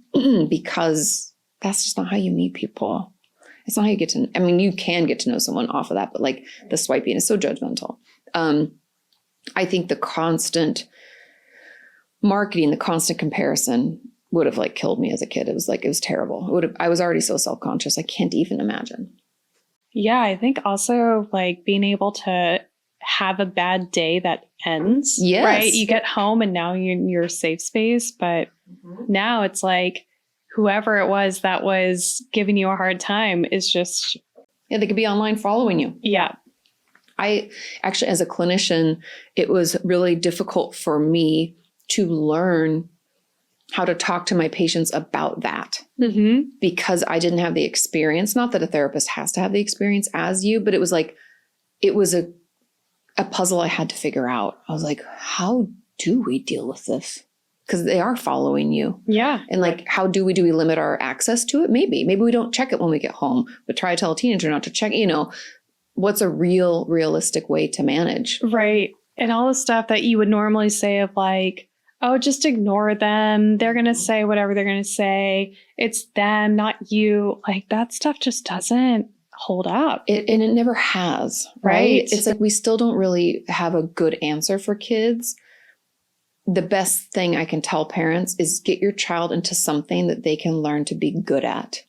because that's just not how you meet people. It's not how you you can get to know someone off of that, but like the swiping is so judgmental. I think the constant marketing, the constant comparison would have like killed me as a kid. It was terrible. I was already so self-conscious. I can't even imagine. Yeah. I think also like being able to have a bad day that ends, yes. Right? You get home and now you're in your safe space, but now it's like, whoever it was that was giving you a hard time is just... Yeah, they could be online following you. Yeah. I actually, as a clinician, it was really difficult for me to learn how to talk to my patients about that because I didn't have the experience. Not that a therapist has to have the experience as you, but it was a puzzle I had to figure out. I was like, how do we deal with this? because they are following you. Yeah. And like, how do we limit our access to it? Maybe we don't check it when we get home, but try to tell a teenager not to check, what's a realistic way to manage? Right. And all the stuff that you would normally say of like, oh, just ignore them. They're going to say whatever they're going to say. It's them, not you. Like that stuff just doesn't hold up. And it never has, right? It's like we still don't really have a good answer for kids. The best thing I can tell parents is get your child into something that they can learn to be good at.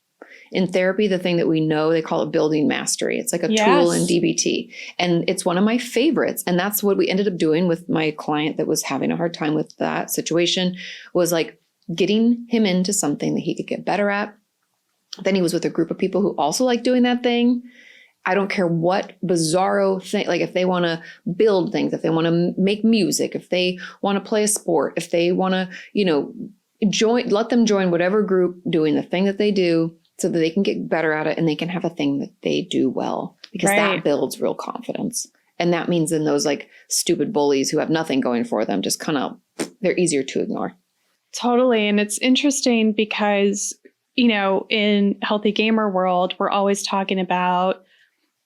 In therapy, the thing that we know, they call it building mastery. It's like a tool in DBT. And it's one of my favorites. And that's what we ended up doing with my client that was having a hard time with that situation, was like getting him into something that he could get better at. Then he was with a group of people who also like doing that thing. I don't care what bizarro thing, like if they want to build things, if they want to make music, if they want to play a sport, if they want to, let them join whatever group doing the thing that they do so that they can get better at it and they can have a thing that they do well, because that builds real confidence. And that means then those like stupid bullies who have nothing going for them, just kind of, they're easier to ignore. Totally. And it's interesting because, in HealthyGamer world, we're always talking about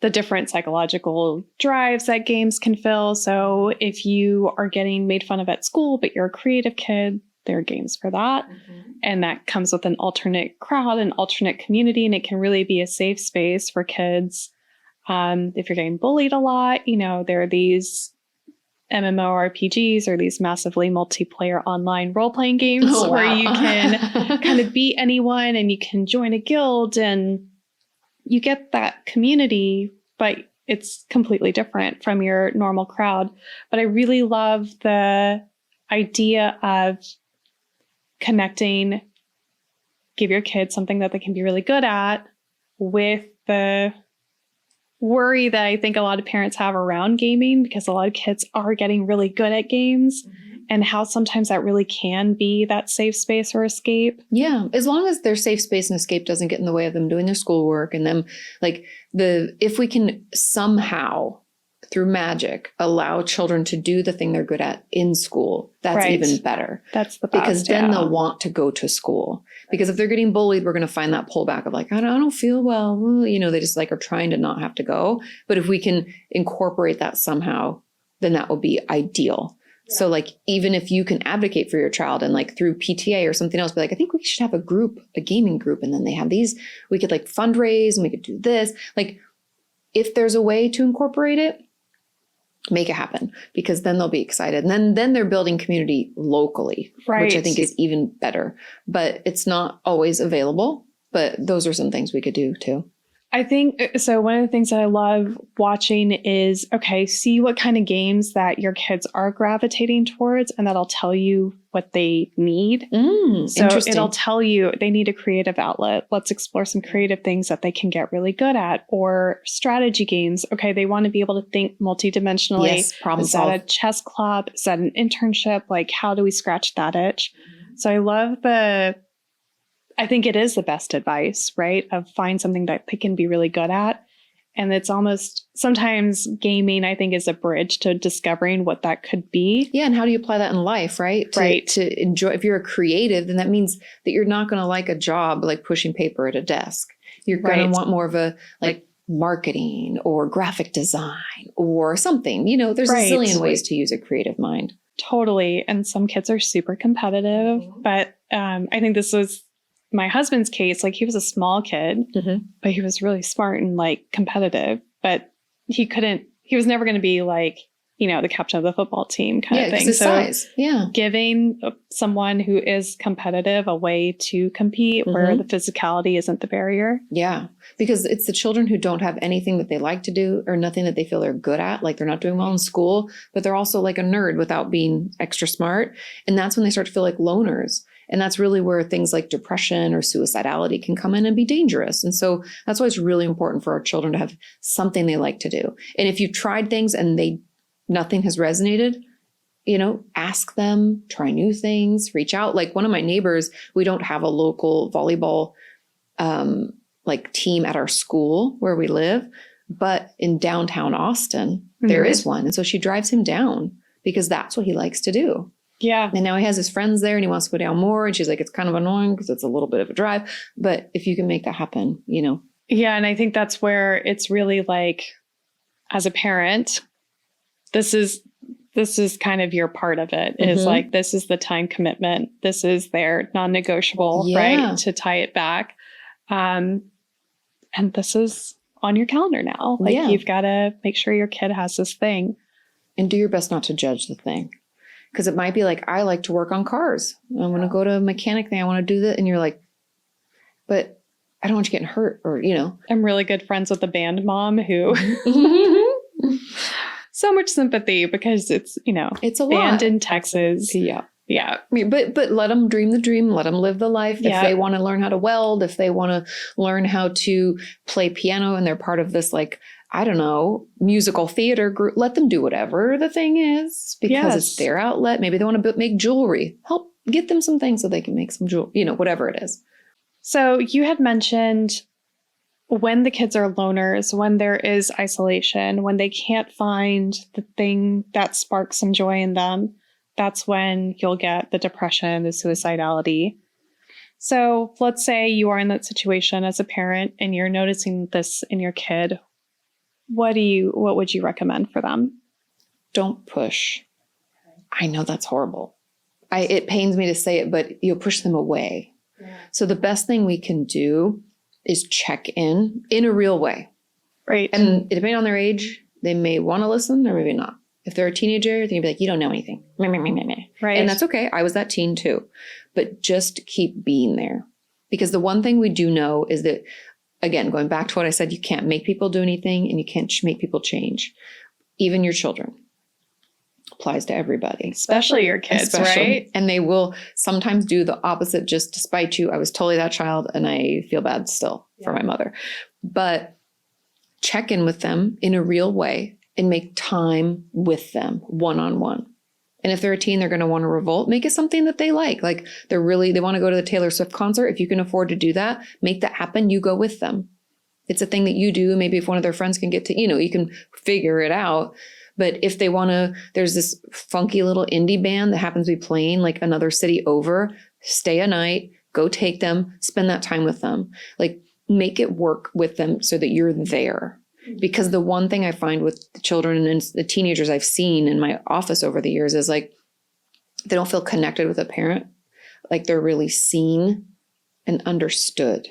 the different psychological drives that games can fill. So if you are getting made fun of at school, but you're a creative kid, there are games for that. Mm-hmm. And that comes with an alternate crowd, an alternate community, and it can really be a safe space for kids. If you're getting bullied a lot, there are these MMORPGs or these massively multiplayer online role-playing games where you can kind of beat anyone and you can join a guild and you get that community, but it's completely different from your normal crowd. But I really love the idea of connecting, give your kids something that they can be really good at, with the worry that I think a lot of parents have around gaming, because a lot of kids are getting really good at games. Mm-hmm. And how sometimes that really can be that safe space or escape. Yeah. As long as their safe space and escape doesn't get in the way of them doing their schoolwork and them if we can somehow through magic allow children to do the thing they're good at in school, that's even better. That's the best. Because then they'll want to go to school. Because if they're getting bullied, we're going to find that pullback of like, I don't feel well. They just like are trying to not have to go. But if we can incorporate that somehow, then that will be ideal. Yeah. So like, even if you can advocate for your child and like through PTA or something else, be like, I think we should have a gaming group. And then they have these, we could like fundraise and we could do this. Like if there's a way to incorporate it, make it happen, because then they'll be excited. And then they're building community locally, which I think is even better, but it's not always available. But those are some things we could do too. I think so. One of the things that I love watching is, see what kind of games that your kids are gravitating towards, and that'll tell you what they need. So it'll tell you they need a creative outlet. Let's explore some creative things that they can get really good at, or strategy games. Okay, they want to be able to think multidimensionally. Yes, problem solve. Is that a chess club? Is that an internship? Like, how do we scratch that itch? Mm-hmm. So I love I think it is the best advice, right? Of find something that they can be really good at. And it's almost sometimes gaming, I think, is a bridge to discovering what that could be. Yeah. And how do you apply that in life, right? To enjoy, if you're a creative, then that means that you're not going to like a job like pushing paper at a desk. You're going to want more of a like marketing or graphic design or something. There's a zillion ways to use a creative mind. Totally. And some kids are super competitive, but I think this was my husband's case. Like, he was a small kid, but he was really smart and like competitive, but he was never going to be like, the captain of the football team kind of thing. His size. Yeah. Giving someone who is competitive a way to compete where the physicality isn't the barrier. Yeah. Because it's the children who don't have anything that they like to do or nothing that they feel they're good at. Like, they're not doing well in school, but they're also like a nerd without being extra smart. And that's when they start to feel like loners. And that's really where things like depression or suicidality can come in and be dangerous. And so that's why it's really important for our children to have something they like to do. And if you've tried things and nothing has resonated, ask them, try new things, reach out. Like one of my neighbors, we don't have a local volleyball team at our school where we live, but in downtown Austin, there is one. And so she drives him down because that's what he likes to do. Yeah. And now he has his friends there and he wants to go down more. And she's like, it's kind of annoying because it's a little bit of a drive. But if you can make that happen, you know. Yeah. And I think that's where it's really like, as a parent, this is kind of your part of it, is like, this is the time commitment. This is their non-negotiable, right? To tie it back. And this is on your calendar now. Like you've got to make sure your kid has this thing. And do your best not to judge the thing. Because it might be like, I like to work on cars. I want to go to a mechanic thing. I want to do that. And you're like, but I don't want you getting hurt, or, you know. I'm really good friends with the band mom who so much sympathy, because it's, you know, it's a band lot in Texas. Yeah. Yeah. I mean, but let them dream the dream, let them live the life. If they want to learn how to weld, if they want to learn how to play piano and they're part of this, like, I don't know, musical theater group, let them do whatever the thing is, because it's their outlet. Maybe they want to make jewelry. Help get them some things so they can make some jewelry, you know, whatever it is. So you had mentioned when the kids are loners, when there is isolation, when they can't find the thing that sparks some joy in them, that's when you'll get the depression, the suicidality. So let's say you are in that situation as a parent and you're noticing this in your kid. What would you recommend for them? Don't push. I know that's horrible. It pains me to say it, but you'll push them away. Yeah. So the best thing we can do is check in a real way. Right. And depending on their age, they may want to listen or maybe not. If they're a teenager, they'll be like, you don't know anything. Right. And that's okay. I was that teen too. But just keep being there. Because the one thing we do know is that, again, going back to what I said, you can't make people do anything and you can't make people change. Even your children. Applies to everybody. Especially your kids, right? And they will sometimes do the opposite just to spite you. I was totally that child and I feel bad still for my mother. But check in with them in a real way and make time with them one-on-one. And if they're a teen, they're going to want to revolt. Make it something that they like. Like they want to go to the Taylor Swift concert. If you can afford to do that, make that happen. You go with them. It's a thing that you do. Maybe if one of their friends can get to, you know, you can figure it out. But if they want to, there's this funky little indie band that happens to be playing like another city over, stay a night, go take them, spend that time with them. Like make it work with them so that you're there. Because the one thing I find with the children and the teenagers I've seen in my office over the years is like, they don't feel connected with a parent. Like they're really seen and understood.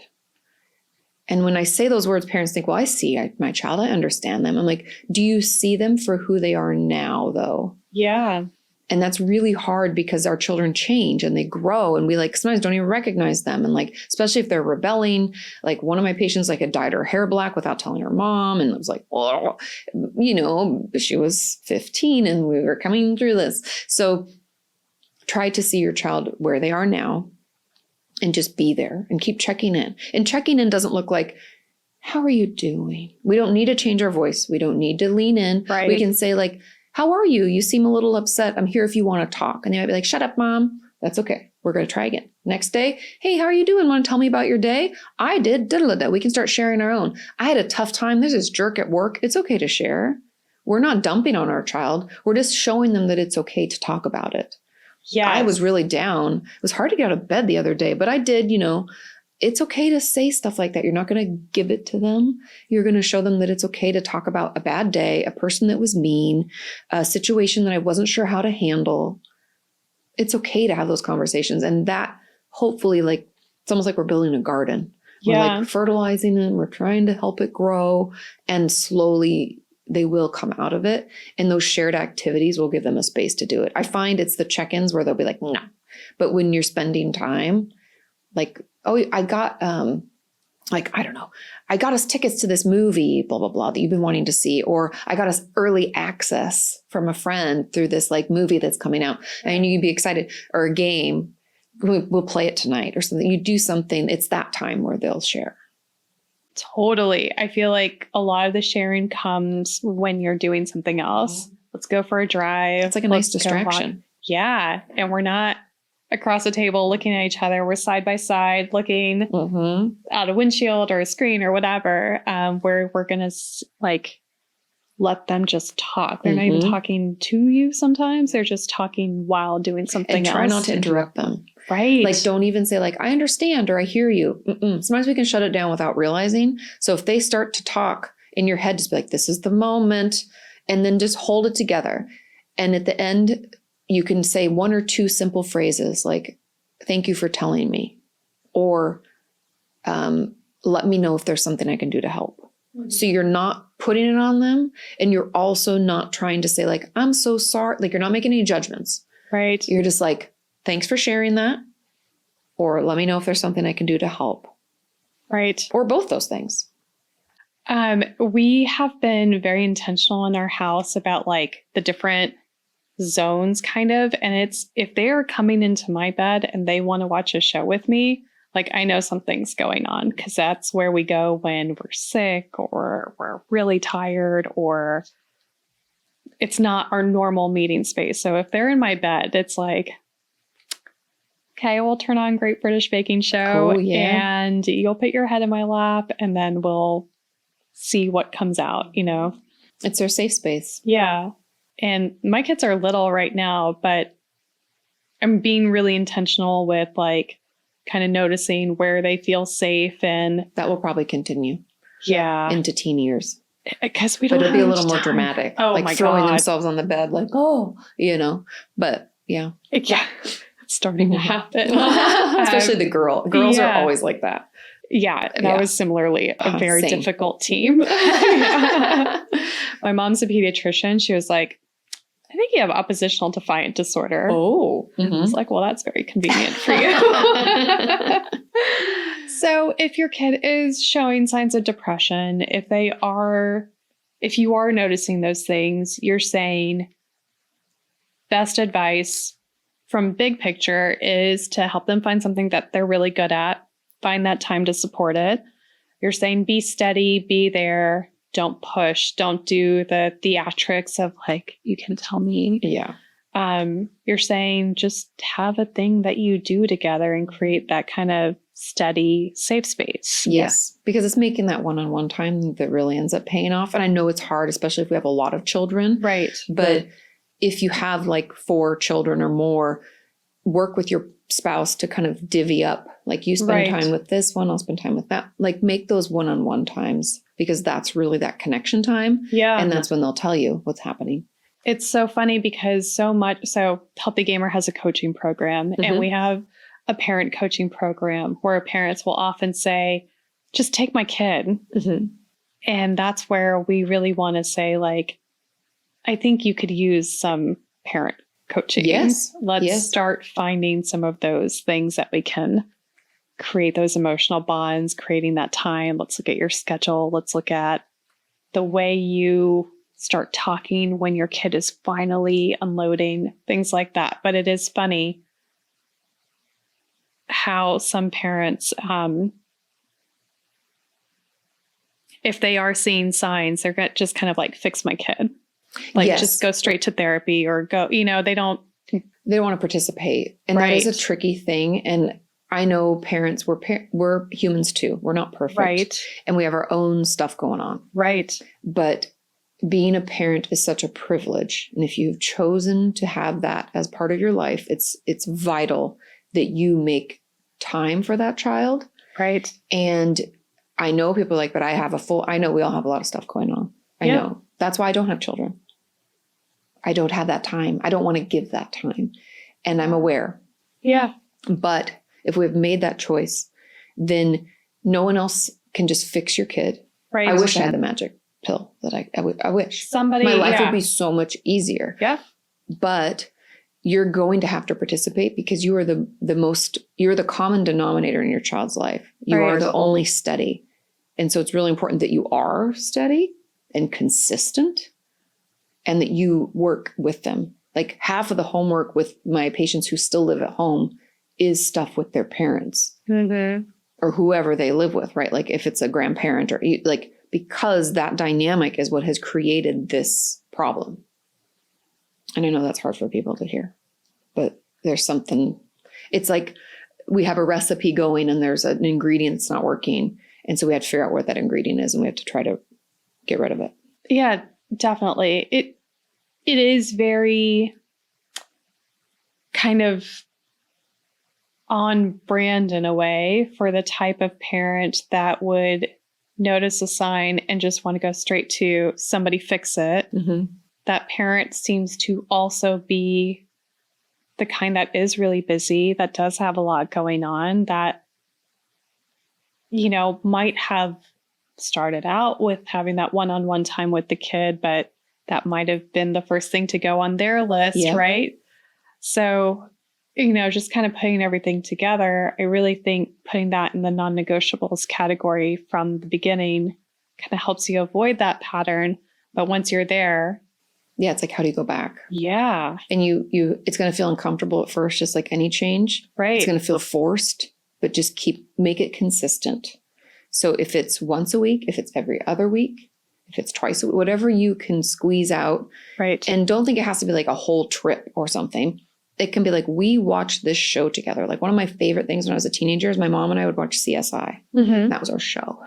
And when I say those words, parents think, well, I see my child, I understand them. I'm like, do you see them for who they are now, though? Yeah. And that's really hard because our children change and they grow and we like sometimes don't even recognize them. And like, especially if they're rebelling, like one of my patients like had dyed her hair black without telling her mom. And it was like, oh, you know, she was 15 and we were coming through this. So try to see your child where they are now. And just be there and keep checking in. And checking in doesn't look like, how are you doing? We don't need to change our voice. We don't need to lean in. Right. We can say like, how are you? You seem a little upset. I'm here if you want to talk. And they might be like, shut up, mom. That's okay. We're going to try again. Next day, hey, how are you doing? Want to tell me about your day? I did. Da-da-da-da. We can start sharing our own. I had a tough time. There's this jerk at work. It's okay to share. We're not dumping on our child. We're just showing them that it's okay to talk about it. Yeah, I was really down. It was hard to get out of bed the other day, but I did, you know, it's okay to say stuff like that. You're not going to give it to them. You're going to show them that it's okay to talk about a bad day, a person that was mean, a situation that I wasn't sure how to handle. It's okay to have those conversations. And that hopefully, like, it's almost like we're building a garden. We're like fertilizing it. We're trying to help it grow, and slowly they will come out of it. And those shared activities will give them a space to do it. I find it's the check-ins where they'll be like, no. But when you're spending time, like, oh, I got, like, I don't know, I got us tickets to this movie, blah, blah, blah, that you've been wanting to see. Or I got us early access from a friend through this like movie that's coming out. And you can be excited. Or a game, we'll play it tonight or something. You do something, it's that time where they'll share. Totally. I feel like a lot of the sharing comes when you're doing something else. Let's go for a drive. It's like a nice distraction. Yeah. And we're not across the table looking at each other. We're side by side looking out a windshield or a screen or whatever, where we're going to like let them just talk. They're not even talking to you sometimes. They're just talking while doing something and else. try not to interrupt them. Right. Like, don't even say like, I understand, or I hear you. Sometimes we can shut it down without realizing. So if they start to talk in your head, just be like, this is the moment. And then just hold it together. And at the end, you can say one or two simple phrases like, thank you for telling me, or let me know if there's something I can do to help. So you're not putting it on them, and you're also not trying to say like, I'm so sorry. Like, you're not making any judgments. Right. You're just like, thanks for sharing that. Or let me know if there's something I can do to help. Right. Or both those things. We have been very intentional in our house about like the different zones kind of. And it's, if they are coming into my bed and they want to watch a show with me, like I know something's going on, because that's where we go when we're sick or we're really tired, or it's not our normal meeting space. So if they're in my bed, it's like, okay, we'll turn on Great British Baking Show and you'll put your head in my lap and then we'll see what comes out, you know? It's their safe space. Yeah. And my kids are little right now, but I'm being really intentional with like kind of noticing where they feel safe, and that will probably continue. Yeah. Into teen years. Because we don't But it'll be a little more time. dramatic. Oh like my throwing God. themselves on the bed, like, oh, you know, but yeah. Yeah. It's starting to happen. Especially the girl. Girls are always like that. Yeah. That was similarly a very difficult team. My mom's a pediatrician. She was like, I think you have oppositional defiant disorder. Oh. I was like, well, that's very convenient for you. So if your kid is showing signs of depression, if you are noticing those things, you're saying best advice from big picture is to help them find something that they're really good at, find that time to support it. You're saying be steady, be there, don't push, don't do the theatrics of like, you can tell me. Yeah. You're saying just have a thing that you do together and create that kind of steady, safe space. Yes. Because it's making that one-on-one time that really ends up paying off. And I know it's hard, especially if we have a lot of children. Right. But if you have like 4 children or more, work with your spouse to kind of divvy up. Like, you spend time with this one, I'll spend time with that. Like, make those one-on-one times, because that's really that connection time. Yeah. And that's when they'll tell you what's happening. It's so funny because so HealthyGamer has a coaching program, and we have a parent coaching program where parents will often say, just take my kid. And that's where we really want to say, like, I think you could use some parent coaching. Yes. Let's start finding some of those things that we can create those emotional bonds, creating that time. Let's look at your schedule. Let's look at the way you start talking when your kid is finally unloading, things like that. But it is funny how some parents, if they are seeing signs, they're going to just kind of like fix my kid. Like, just go straight to therapy, or go, you know, they don't want to participate. And that is a tricky thing. And I know parents, we're humans too. We're not perfect. Right. And we have our own stuff going on. Right. But being a parent is such a privilege. And if you've chosen to have that as part of your life, it's vital that you make time for that child. Right. And I know people are like, but I know we all have a lot of stuff going on. I know. That's why I don't have children. I don't have that time. I don't want to give that time. And I'm aware. Yeah. But if we've made that choice, then no one else can just fix your kid. Right. I wish I had the magic pill that I wish. My life would be so much easier. Yeah. But you're going to have to participate, because you are you're the common denominator in your child's life. You are the only steady. And so it's really important that you are steady and consistent, and that you work with them. Like, half of the homework with my patients who still live at home is stuff with their parents or whoever they live with, right? Like, if it's a grandparent or like, because that dynamic is what has created this problem. And I know that's hard for people to hear, but there's something, it's like we have a recipe going and there's an ingredient that's not working. And so we have to figure out what that ingredient is, and we have to try to get rid of it. Yeah. definitely. It is very kind of on brand in a way for the type of parent that would notice a sign and just want to go straight to somebody fix it. Mm-hmm. That parent seems to also be the kind that is really busy, that does have a lot going on, that, you know, might have started out with having that one-on-one time with the kid, but that might have been the first thing to go on their list, Yeah. right? So, you know, just kind of putting everything together, I really think putting that in the non-negotiables category from the beginning kind of helps you avoid that pattern. But once you're there, Yeah, it's like, how do you go back? yeah, And it's going to feel uncomfortable at first, just like any change. right. It's going to feel forced, but just make it consistent. So if it's once a week, if it's every other week, if it's twice a week, whatever you can squeeze out. Right. And don't think it has to be like a whole trip or something. It can be like, we watched this show together. Like one of my favorite things when I was a teenager is my mom and I would watch CSI. Mm-hmm. That was our show.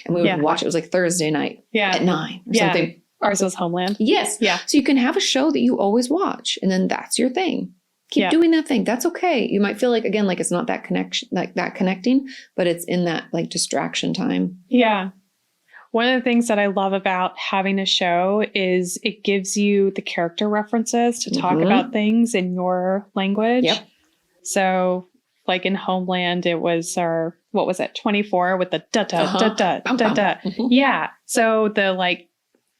And we would watch it. It was like Thursday night at 9 or something. Ours was Homeland. Yes. Yeah. So you can have a show that you always watch and then that's your thing. Keep doing that thing. That's okay. You might feel like, again, like it's not that connection, like that connecting, but it's in that like distraction time. Yeah. One of the things that I love about having a show is it gives you the character references to talk about things in your language. Yep. So like in Homeland, it was our, what was it? 24 with the da-da. Yeah. So the like,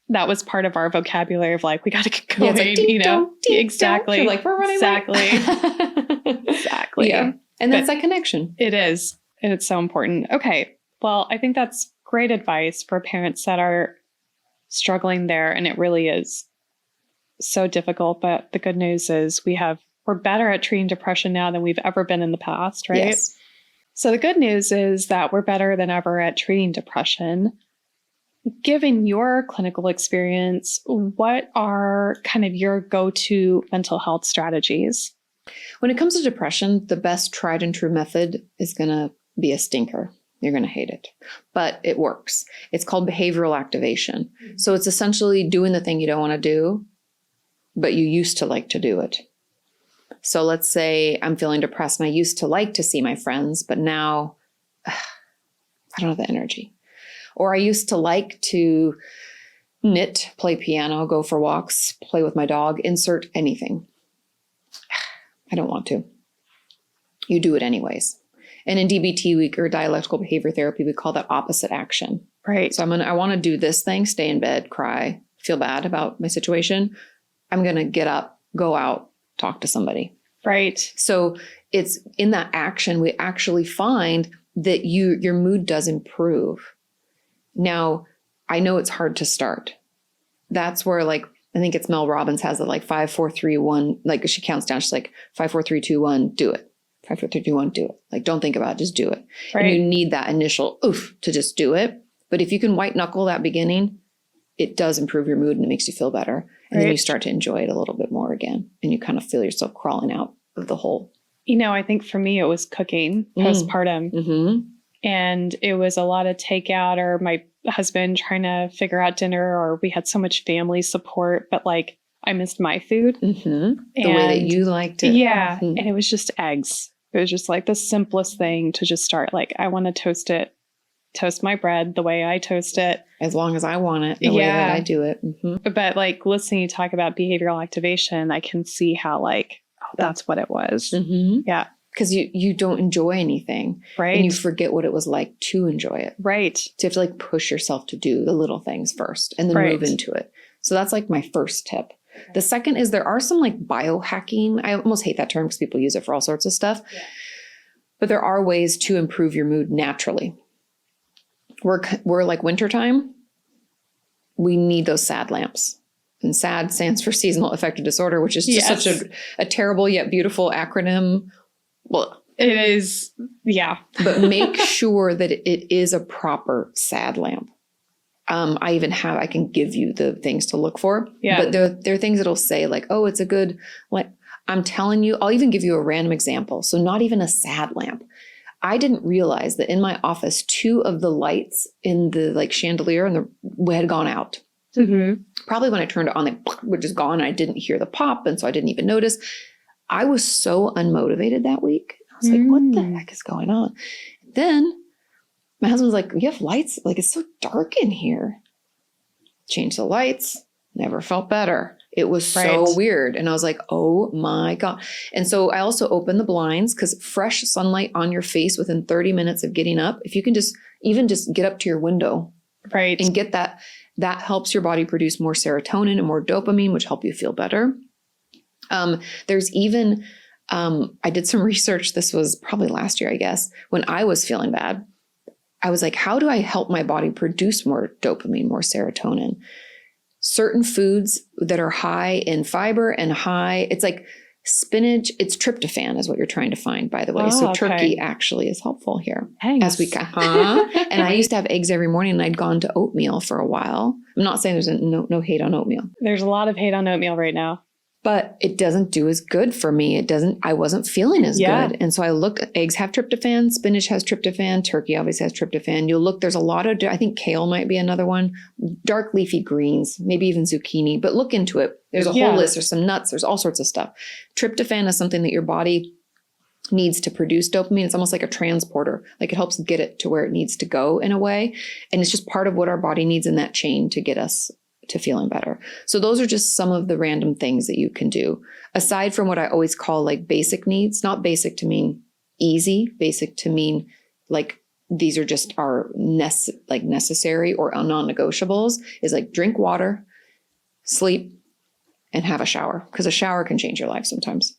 that was part of our vocabulary of like, we got to get going, like, you know? Exactly. You're like, we're running Exactly. Exactly. Yeah. And that's that connection. It is. And it's so important. Okay. Well, I think that's great advice for parents that are struggling there. And it really is so difficult. But the good news is we're better at treating depression now than we've ever been in the past, right? Yes. So the good news is that we're better than ever at treating depression. Given your clinical experience, what are kind of your go-to mental health strategies? When it comes to depression, the best tried and true method is going to be a stinker. You're going to hate it, but it works. It's called behavioral activation. So it's essentially doing the thing you don't want to do, but you used to like to do it. So let's say I'm feeling depressed and I used to like to see my friends, but now I don't have the energy. Or I used to like to knit, play piano, go for walks, play with my dog, insert anything. I don't want to. You do it anyways. And in DBT week or dialectical behavior therapy, we call that opposite action. Right. So I want to do this thing, stay in bed, cry, feel bad about my situation. I'm going to get up, go out, talk to somebody. Right. So it's in that action, we actually find that your mood does improve. Now, I know it's hard to start. That's where like, I think it's Mel Robbins has it like 5, 4, 3, 1. Like she counts down. She's like 5, 4, 3, 2, 1, do it. 5, 4, 3, 2, 1, do it. Like, don't think about it, just do it. Right. And you need that initial oof to just do it. But if you can white knuckle that beginning, it does improve your mood and it makes you feel better. And then you start to enjoy it a little bit more again. And you kind of feel yourself crawling out of the hole. You know, I think for me, it was cooking postpartum. Mm-hmm. And it was a lot of takeout or my husband trying to figure out dinner, or we had so much family support, but like I missed my food. Mm-hmm. The way that you liked it. Yeah. Mm-hmm. And it was just eggs. It was just like the simplest thing to just start. Like, I want to toast my bread the way I toast it. As long as I want it, the way that I do it. Mm-hmm. But like listening you talk about behavioral activation, I can see how like, oh, that's what it was. Mm-hmm. Yeah. Because you don't enjoy anything. Right. And you forget what it was like to enjoy it. Right. So you have to like push yourself to do the little things first and then move into it. So that's like my first tip. The second is there are some like biohacking. I almost hate that term because people use it for all sorts of stuff. Yeah. But there are ways to improve your mood naturally. We're like wintertime. We need those SAD lamps. And SAD stands for seasonal affective disorder, which is just such a terrible yet beautiful acronym. Well, it is. Yeah. But make sure that it is a proper SAD lamp. I can give you the things to look for. Yeah. But there are things that'll say like, oh, it's a good, like, I'm telling you, I'll even give you a random example. So not even a SAD lamp. I didn't realize that in my office, 2 of the lights in the like chandelier and had gone out. Probably when I turned it on, they were just gone. And I didn't hear the pop. And so I didn't even notice. I was so unmotivated that week. I was like, what the heck is going on? Then my husband was like, you have lights? Like, it's so dark in here. Changed the lights. Never felt better. It was so weird. And I was like, oh my God. And so I also opened the blinds because fresh sunlight on your face within 30 minutes of getting up, if you can just get up to your window and get that helps your body produce more serotonin and more dopamine, which help you feel better. There's even, I did some research. This was probably last year, I guess, when I was feeling bad. I was like, how do I help my body produce more dopamine, more serotonin? Certain foods that are high in fiber and it's like spinach, it's tryptophan is what you're trying to find, by the way. So turkey actually is helpful here. Thanks. As we and I used to have eggs every morning and I'd gone to oatmeal for a while. I'm not saying there's no hate on oatmeal. There's a lot of hate on oatmeal right now. But it doesn't do as good for me. I wasn't feeling as good. And so I looked, eggs have tryptophan, spinach has tryptophan, turkey obviously has tryptophan. You'll look, there's a lot of, I think kale might be another one, dark leafy greens, maybe even zucchini, but look into it. There's a whole list. There's some nuts. There's all sorts of stuff. Tryptophan is something that your body needs to produce dopamine. It's almost like a transporter. Like it helps get it to where it needs to go in a way. And it's just part of what our body needs in that chain to get us to feeling better. So those are just some of the random things that you can do. Aside from what I always call like basic needs, not basic to mean easy, basic to mean like these are just our necessary or non-negotiables, is like drink water, sleep, and have a shower. Because a shower can change your life sometimes.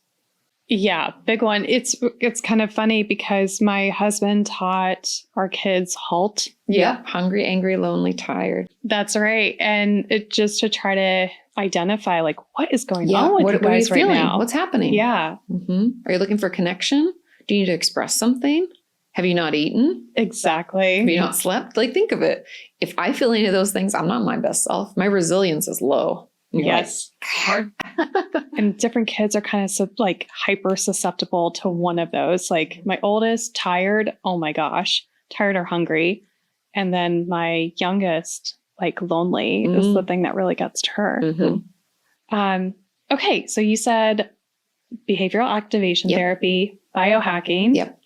Yeah, big one. It's kind of funny because my husband taught our kids HALT. Yeah. Hungry, angry, lonely, tired. That's right. And it just to try to identify like what is going on with you guys what are you feeling? now. What's happening? Yeah. Are you looking for connection? Do you need to express something? Have you not eaten? Exactly. Have you not slept? Like, think of it. If I feel any of those things, I'm not my best self. My resilience is low. Yes. And different kids are kind of like hyper susceptible to one of those. Like my oldest, tired. Oh my gosh. Tired or hungry. And then my youngest, like lonely is the thing that really gets to her. Okay. So you said behavioral activation therapy, biohacking. Yep.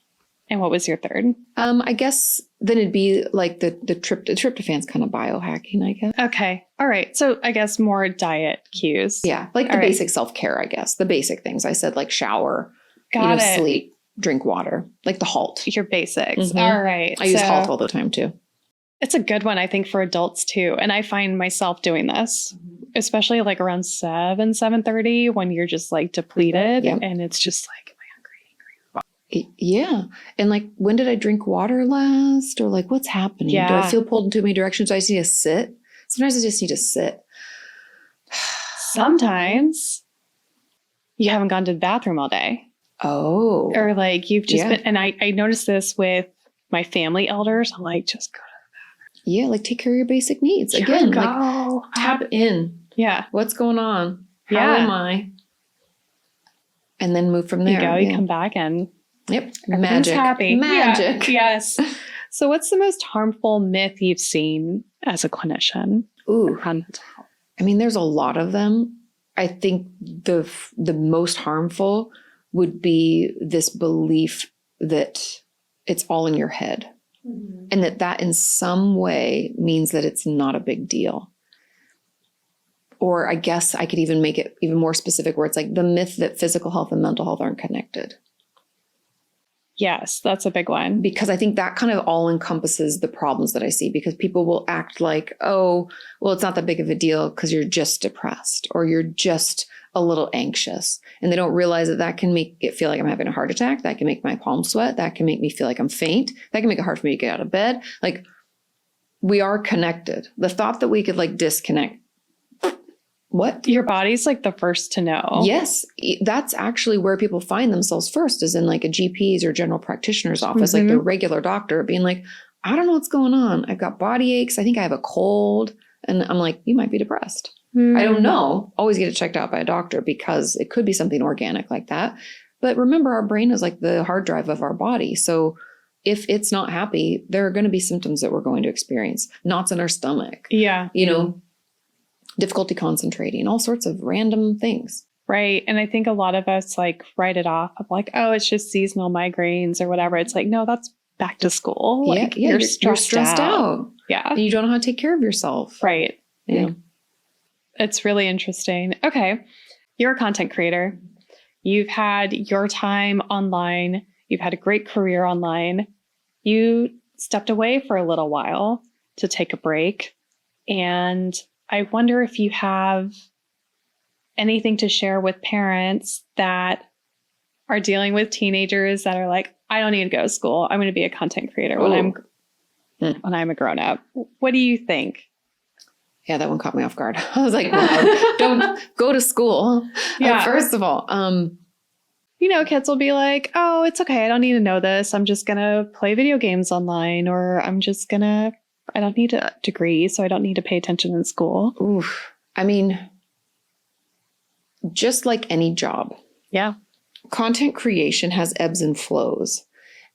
And what was your third? I guess then it'd be like the tryptophan's kind of biohacking, I guess. Okay. All right. So I guess more diet cues. Yeah. Like the basic self-care, I guess. The basic things I said, like shower, sleep, drink water, like the HALT. Your basics. All right. I use HALT all the time too. It's a good one, I think, for adults too. And I find myself doing this, especially like around 7:30 when you're just like depleted and it's just like, yeah. And like, when did I drink water last? Or like, what's happening? Do I feel pulled in too many directions? Do I just need to sit? Sometimes I just need to sit. Sometimes you haven't gone to the bathroom all day. Oh. Or like you've just been, and I noticed this with my family elders. I'm like, just go to the bathroom. Yeah. Like take care of your basic needs. Again, like tap in. Yeah. What's going on? How am I? And then move from there. You come back and yep. Magic. Happy. Magic. Yeah. Yes. So what's the most harmful myth you've seen as a clinician? Ooh. I mean, there's a lot of them. I think the most harmful would be this belief that it's all in your head and that in some way means that it's not a big deal. Or I guess I could even make it even more specific where it's like the myth that physical health and mental health aren't connected. Yes, that's a big one. Because I think that kind of all encompasses the problems that I see because people will act like, oh, well, it's not that big of a deal because you're just depressed or you're just a little anxious. And they don't realize that can make it feel like I'm having a heart attack. That can make my palms sweat. That can make me feel like I'm faint. That can make it hard for me to get out of bed. Like we are connected. The thought that we could like disconnect. What? Your body's like the first to know. Yes. That's actually where people find themselves first is in like a GP's or general practitioner's office, like the regular doctor being like, I don't know what's going on. I've got body aches. I think I have a cold. And I'm like, you might be depressed. I don't know. Always get it checked out by a doctor because it could be something organic like that. But remember, our brain is like the hard drive of our body. So if it's not happy, there are going to be symptoms that we're going to experience. Knots in our stomach. Yeah. You know, difficulty concentrating, all sorts of random things. Right. And I think a lot of us like write it off of like, oh, it's just seasonal migraines or whatever. It's like, no, that's back to school. Like you're stressed out. Yeah. And you don't know how to take care of yourself. Right. Yeah. It's really interesting. Okay. You're a content creator. You've had your time online. You've had a great career online. You stepped away for a little while to take a break. And I wonder if you have anything to share with parents that are dealing with teenagers that are like, I don't need to go to school. I'm going to be a content creator when I'm a grown up. What do you think? Yeah, that one caught me off guard. I was like, wow, don't go to school. Yeah. First of all, kids will be like, oh, it's okay. I don't need to know this. I'm just going to play video games online, or I don't need a degree, so I don't need to pay attention in school. Oof. I mean, just like any job. Yeah. Content creation has ebbs and flows.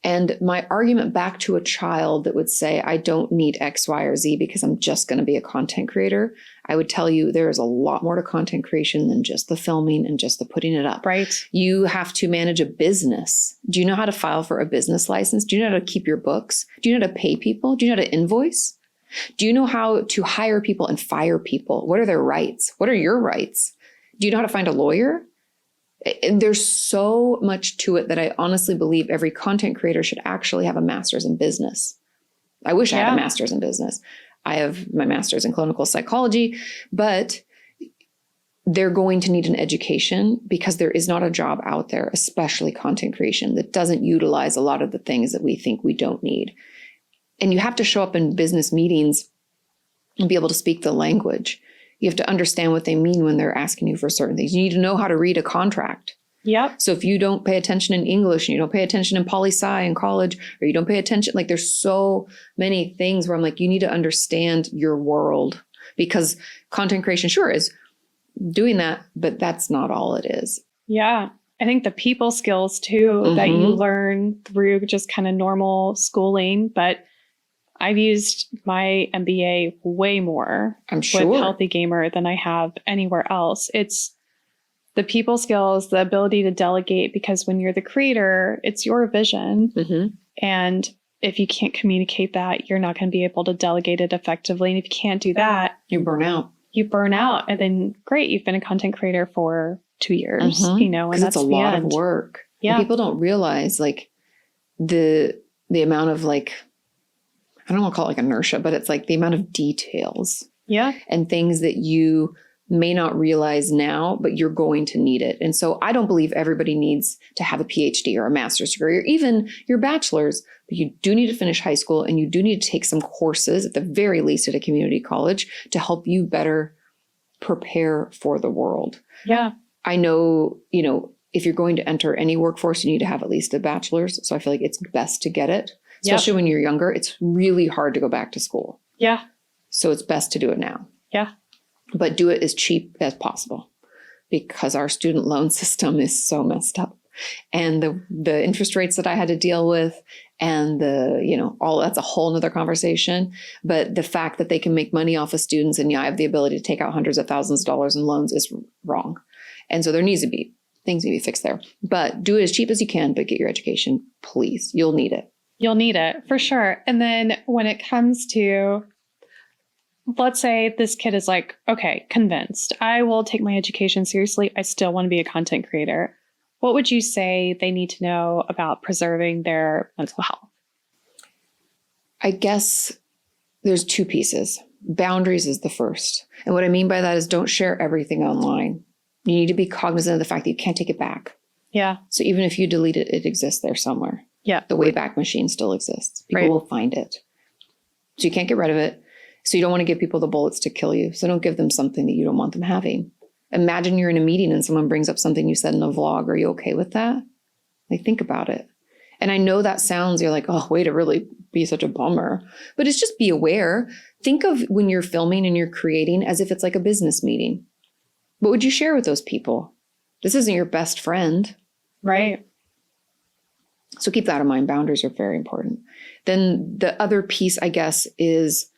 And my argument back to a child that would say, I don't need X, Y, or Z because I'm just going to be a content creator, I would tell you there is a lot more to content creation than just the filming and just the putting it up. Right. You have to manage a business. Do you know how to file for a business license? Do you know how to keep your books? Do you know how to pay people? Do you know how to invoice? Do you know how to hire people and fire people? What are their rights? What are your rights? Do you know how to find a lawyer? There's so much to it that I honestly believe every content creator should actually have a master's in business. I wish I had a master's in business. I have my master's in clinical psychology, but they're going to need an education because there is not a job out there, especially content creation, that doesn't utilize a lot of the things that we think we don't need. And you have to show up in business meetings and be able to speak the language. You have to understand what they mean when they're asking you for certain things. You need to know how to read a contract. Yep. So if you don't pay attention in English and you don't pay attention in poli-sci in college, or you don't pay attention, like there's so many things where I'm like, you need to understand your world, because content creation sure is doing that, but that's not all it is. Yeah. I think the people skills too, that you learn through just kind of normal schooling, but I've used my MBA way more I'm sure with HealthyGamer than I have anywhere else. It's the people skills, the ability to delegate, because when you're the creator, it's your vision. And if you can't communicate that, you're not going to be able to delegate it effectively. And if you can't do that, you burn out. And then great, you've been a content creator for 2 years, and that's a lot of work. Yeah. And people don't realize like the amount of like, I don't want to call it like inertia, but it's like the amount of details and things that you may not realize now, but you're going to need it. And so I don't believe everybody needs to have a PhD or a master's degree or even your bachelor's, but you do need to finish high school and you do need to take some courses at the very least at a community college to help you better prepare for the world. Yeah. I know, if you're going to enter any workforce, you need to have at least a bachelor's. So I feel like it's best to get it. Especially when you're younger, it's really hard to go back to school. Yeah. So it's best to do it now. Yeah. But do it as cheap as possible, because our student loan system is so messed up. And the interest rates that I had to deal with and all that's a whole nother conversation. But the fact that they can make money off of students and I have the ability to take out hundreds of thousands of dollars in loans is wrong. And so there needs to be things need to be fixed there. But do it as cheap as you can, but get your education, please. You'll need it. You'll need it for sure. And then when it comes to, let's say this kid is like, okay, convinced, I will take my education seriously. I still want to be a content creator. What would you say they need to know about preserving their mental health? I guess there's two pieces. Boundaries is the first. And what I mean by that is don't share everything online. You need to be cognizant of the fact that you can't take it back. Yeah. So even if you delete it, it exists there somewhere. Yeah. The Wayback Machine still exists. People will find it. So you can't get rid of it. So you don't want to give people the bullets to kill you. So don't give them something that you don't want them having. Imagine you're in a meeting and someone brings up something you said in a vlog. Are you okay with that? Like, think about it. And I know that sounds, you're like, oh, way to really be such a bummer. But it's just be aware. Think of when you're filming and you're creating as if it's like a business meeting. What would you share with those people? This isn't your best friend. Right. So keep that in mind. Boundaries are very important. Then the other piece, I guess, is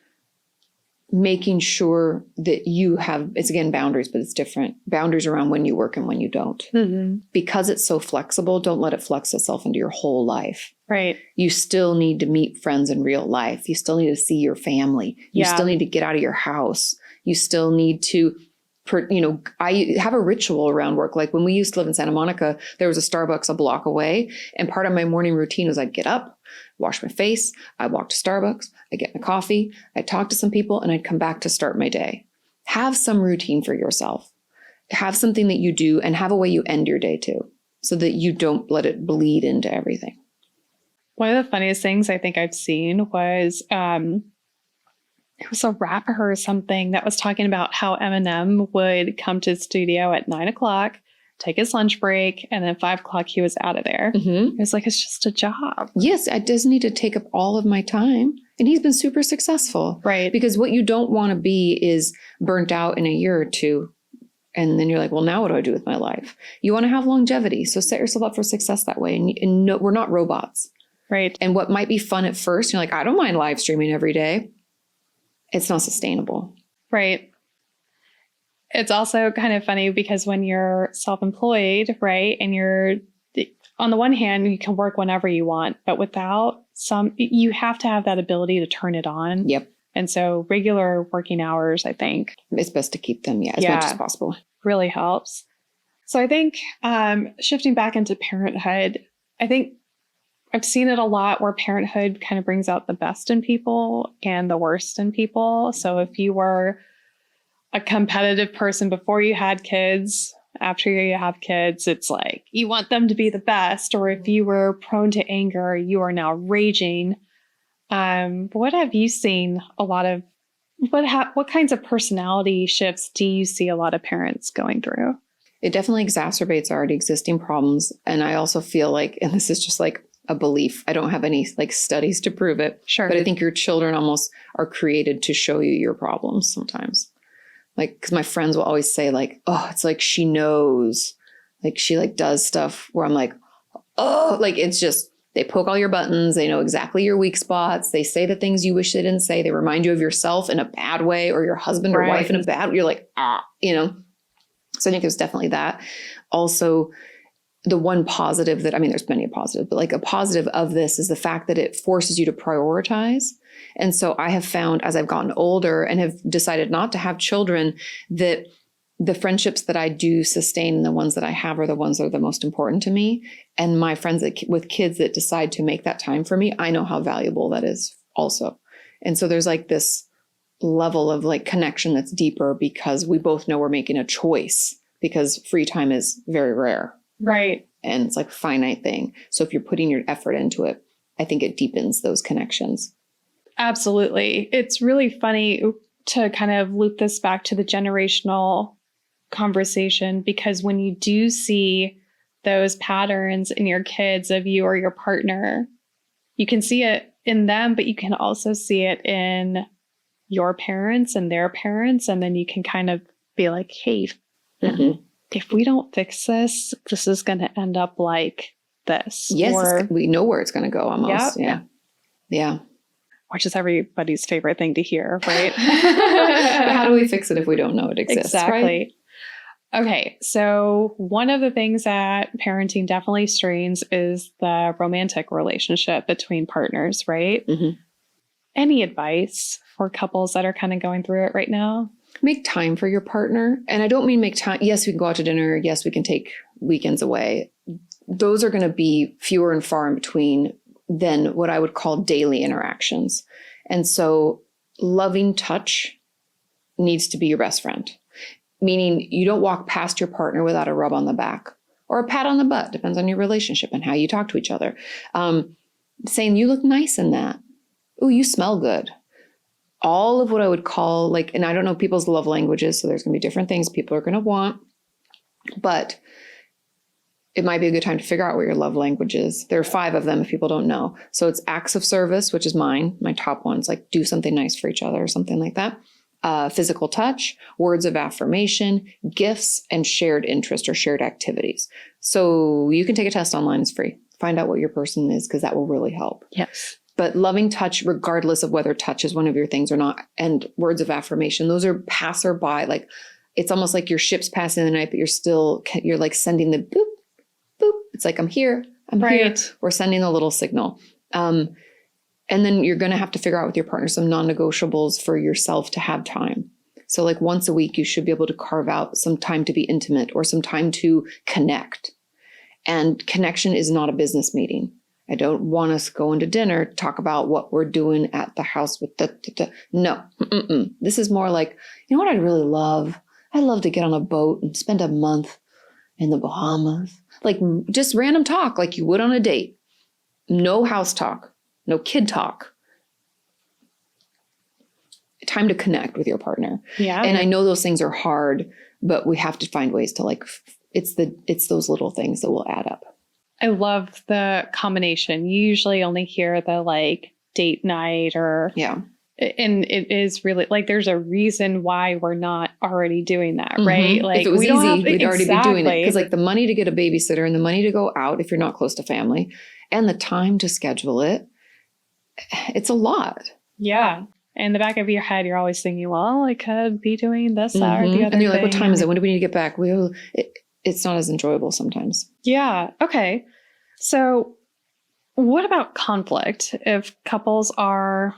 making sure that you have, it's again, boundaries, but it's different. Boundaries around when you work and when you don't. Mm-hmm. Because it's so flexible, don't let it flex itself into your whole life. Right. You still need to meet friends in real life. You still need to see your family. You still need to get out of your house. You still need to, I have a ritual around work. Like when we used to live in Santa Monica, there was a Starbucks a block away. And part of my morning routine was I'd get up, wash my face, I'd walk to Starbucks, I'd get my coffee, I'd talk to some people, and I'd come back to start my day. Have some routine for yourself. Have something that you do and have a way you end your day too, so that you don't let it bleed into everything. One of the funniest things I think I've seen was it was a rapper or something that was talking about how Eminem would come to the studio at 9:00, take his lunch break, and then 5:00 he was out of there. Mm-hmm. It was like, it's just a job. Yes, it doesn't need to take up all of my time. And he's been super successful. Right. Because what you don't want to be is burnt out in a year or two. And then you're like, well, now what do I do with my life? You want to have longevity. So set yourself up for success that way. And no, we're not robots. Right. And what might be fun at first, you're like, I don't mind live streaming every day. It's not sustainable. Right. It's also kind of funny because when you're self-employed, right, and you're on the one hand, you can work whenever you want, but without you have to have that ability to turn it on. Yep. And so regular working hours, I think, it's best to keep them, as much as possible. Really helps. So I think shifting back into parenthood, I think I've seen it a lot where parenthood kind of brings out the best in people and the worst in people. So if you were a competitive person before you had kids, after you have kids, it's like you want them to be the best. Or if you were prone to anger, you are now raging. What have you seen a lot of, what kinds of personality shifts do you see a lot of parents going through? It definitely exacerbates already existing problems. And I also feel like, and this is just like a belief, I don't have any like studies to prove it. Sure. But I think your children almost are created to show you your problems sometimes. Like, because my friends will always say like, oh, it's like she knows, like she like does stuff where I'm like, oh, like it's just, they poke all your buttons. They know exactly your weak spots. They say the things you wish they didn't say. They remind you of yourself in a bad way, or your husband or wife in a bad way. You're like, So I think it was definitely that. Also, the one positive that, there's many positive, but like a positive of this is the fact that it forces you to prioritize. And so I have found as I've gotten older and have decided not to have children, that the friendships that I do sustain and the ones that I have are the ones that are the most important to me. And my friends with kids that decide to make that time for me, I know how valuable that is also. And so there's like this level of like connection that's deeper because we both know we're making a choice, because free time is very rare. Right. And it's like a finite thing. So if you're putting your effort into it, I think it deepens those connections. Absolutely. It's really funny to kind of loop this back to the generational conversation, because when you do see those patterns in your kids of you or your partner, you can see it in them, but you can also see it in your parents and their parents. And then you can kind of be like, hey, if we don't fix this, this is going to end up like this. Yes, we know where it's going to go almost. Yep. Yeah. Which is everybody's favorite thing to hear, right? But how do we fix it if we don't know it exists? Exactly. Right? Okay, so one of the things that parenting definitely strains is the romantic relationship between partners, right? Mm-hmm. Any advice for couples that are kind of going through it right now? Make time for your partner. And I don't mean make time. Yes, we can go out to dinner. Yes, we can take weekends away. Those are going to be fewer and far in between than what I would call daily interactions. And so loving touch needs to be your best friend. Meaning you don't walk past your partner without a rub on the back or a pat on the butt, depends on your relationship and how you talk to each other. Saying, you look nice in that. Oh, you smell good. All of what I would call like, and I don't know people's love languages, so there's going to be different things people are going to want, but it might be a good time to figure out what your love language is. There are 5 of them if people don't know. So it's acts of service, which is mine. My top ones, like do something nice for each other or something like that. Physical touch, words of affirmation, gifts, and shared interest or shared activities. So you can take a test online. It's free. Find out what your person is, because that will really help. Yes. But loving touch, regardless of whether touch is one of your things or not, and words of affirmation, those are passerby. Like, it's almost like your ship's passing the night, but you're like sending the boop, boop. It's like, I'm here, I'm here. We're sending a little signal. And then you're going to have to figure out with your partner some non-negotiables for yourself to have time. So like once a week, you should be able to carve out some time to be intimate or some time to connect. And connection is not a business meeting. I don't want us going to dinner, talk about what we're doing at the house with no. This is more like, you know what I'd really love? I'd love to get on a boat and spend a month in the Bahamas. Like just random talk like you would on a date. No house talk, no kid talk. Time to connect with your partner. Yeah. And I know those things are hard, but we have to find ways to like, it's those little things that will add up. I love the combination. You usually only hear the like date night or, yeah. And it is really like, there's a reason why we're not already doing that, right? Like if it was we easy, we'd already be doing it. Because like the money to get a babysitter and the money to go out if you're not close to family and the time to schedule it, it's a lot. Yeah. In the back of your head, you're always thinking, well, I could be doing this, that, or the other And you're like, thing. what time is it? When do we need to get back? It's not as enjoyable sometimes. Yeah. Okay. So what about conflict? If couples are,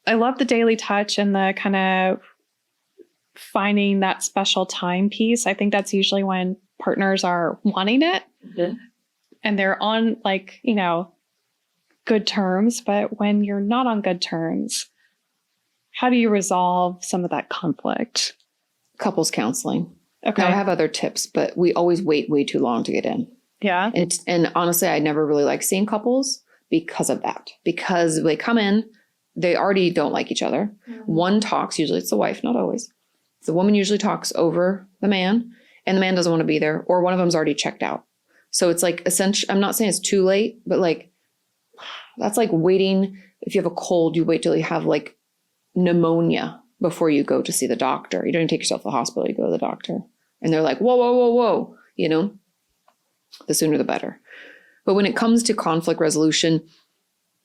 I love the daily touch and the kind of finding that special time piece. I think that's usually when partners are wanting it and they're on like, you know, good terms. But when you're not on good terms, how do you resolve some of that conflict? Couples counseling. Okay. Now, I have other tips, but we always wait way too long to get in. Yeah. And honestly, I never really like seeing couples because of that. Because they come in, they already don't like each other. One talks, usually it's the wife, not always. The woman usually talks over the man, and the man doesn't want to be there, or one of them's already checked out. So it's like essentially, I'm not saying it's too late, but like, that's like waiting. If you have a cold, you wait till you have like pneumonia before you go to see the doctor. You don't even take yourself to the hospital, you go to the doctor. And they're like, whoa, whoa, whoa, whoa. You know, the sooner the better. But when it comes to conflict resolution,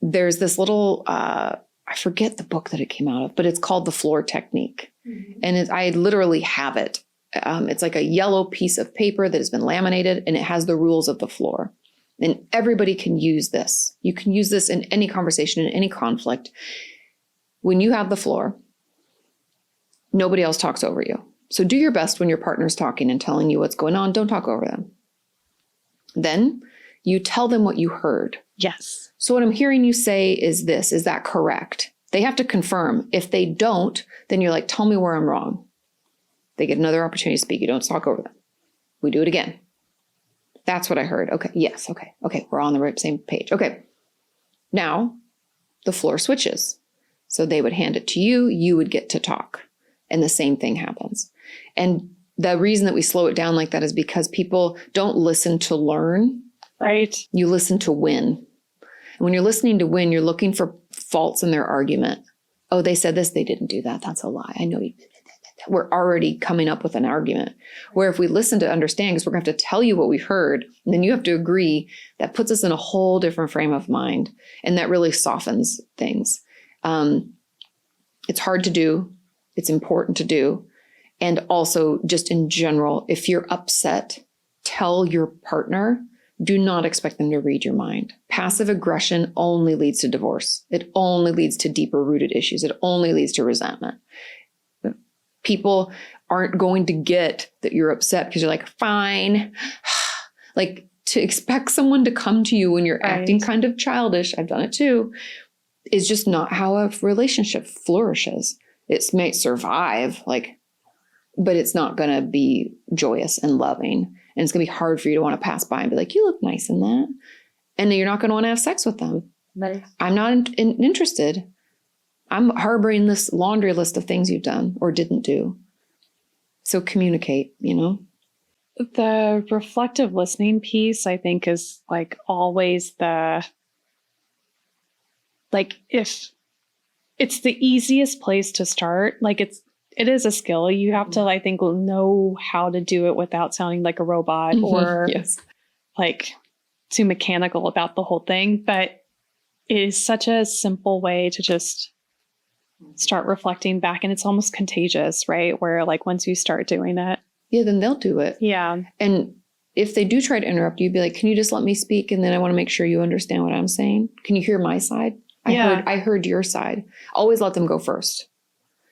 there's this little, I forget the book that it came out of, but it's called The Floor Technique. And I literally have it. It's like a yellow piece of paper that has been laminated and it has the rules of the floor. And everybody can use this. You can use this in any conversation, in any conflict. When you have the floor, nobody else talks over you. So do your best when your partner's talking and telling you what's going on. Don't talk over them. Then you tell them what you heard. Yes. So what I'm hearing you say is this. Is that correct? They have to confirm. If they don't, then you're like, tell me where I'm wrong. They get another opportunity to speak. You don't talk over them. We do it again. That's what I heard. Okay. Yes. Okay. Okay. We're on the same page. Okay. Now the floor switches. So they would hand it to you. You would get to talk. And the same thing happens. And the reason that we slow it down like that is because people don't listen to learn. Right. You listen to win. And when you're listening to win, you're looking for faults in their argument. Oh, they said this. They didn't do that. That's a lie. I know you. We're already coming up with an argument. Where if we listen to understand, because we're going to have to tell you what we heard, and then you have to agree, that puts us in a whole different frame of mind. And that really softens things. It's hard to do. It's important to do. And also just in general, if you're upset, tell your partner, do not expect them to read your mind. Passive aggression only leads to divorce. It only leads to deeper rooted issues. It only leads to resentment. People aren't going to get that you're upset because you're like, fine. Like to expect someone to come to you when you're acting kind of childish, I've done it too, is just not how a relationship flourishes. It may survive, but it's not going to be joyous and loving. And it's going to be hard for you to want to pass by and be like, you look nice in that. And you're not going to want to have sex with them. Nice. I'm not interested. I'm harboring this laundry list of things you've done or didn't do. So communicate, you know? The reflective listening piece, I think, is like always if it's the easiest place to start, it is a skill. You have to, I think, know how to do it without sounding like a robot or too mechanical about the whole thing. But it is such a simple way to just start reflecting back. And it's almost contagious, right? Where like once you start doing it. Yeah, then they'll do it. Yeah. And if they do try to interrupt you, be like, can you just let me speak? And then I want to make sure you understand what I'm saying. Can you hear my side? I heard your side. Always let them go first.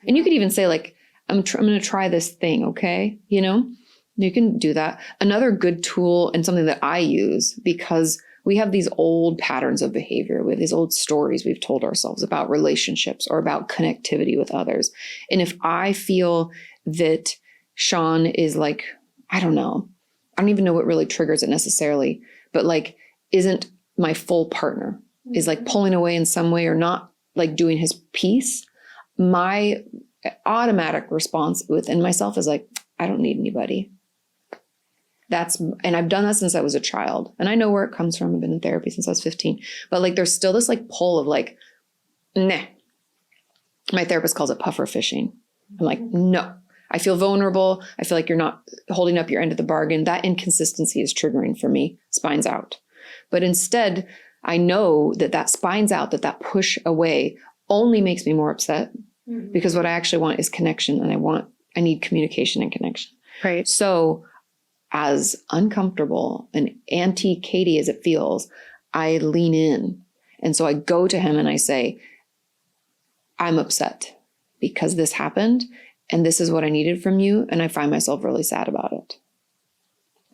And you could even say like, I'm going to try this thing. Okay. You know, you can do that. Another good tool and something that I use, because we have these old patterns of behavior with these old stories we've told ourselves about relationships or about connectivity with others. And if I feel that Sean is like, I don't even know what really triggers it necessarily, but like isn't my full partner, is like pulling away in some way or not like doing his piece, my automatic response within myself is like, I don't need anybody. And I've done that since I was a child. And I know where it comes from. I've been in therapy since I was 15. But like there's still this like pull of like, nah. My therapist calls it puffer fishing. I'm like, no. I feel vulnerable. I feel like you're not holding up your end of the bargain. That inconsistency is triggering for me. Spine's out. But instead, I know that spine's out, that push away only makes me more upset, because what I actually want is connection, and I need communication and connection. Right. So as uncomfortable and anti-Kati as it feels, I lean in. And so I go to him and I say, I'm upset because this happened and this is what I needed from you. And I find myself really sad about it.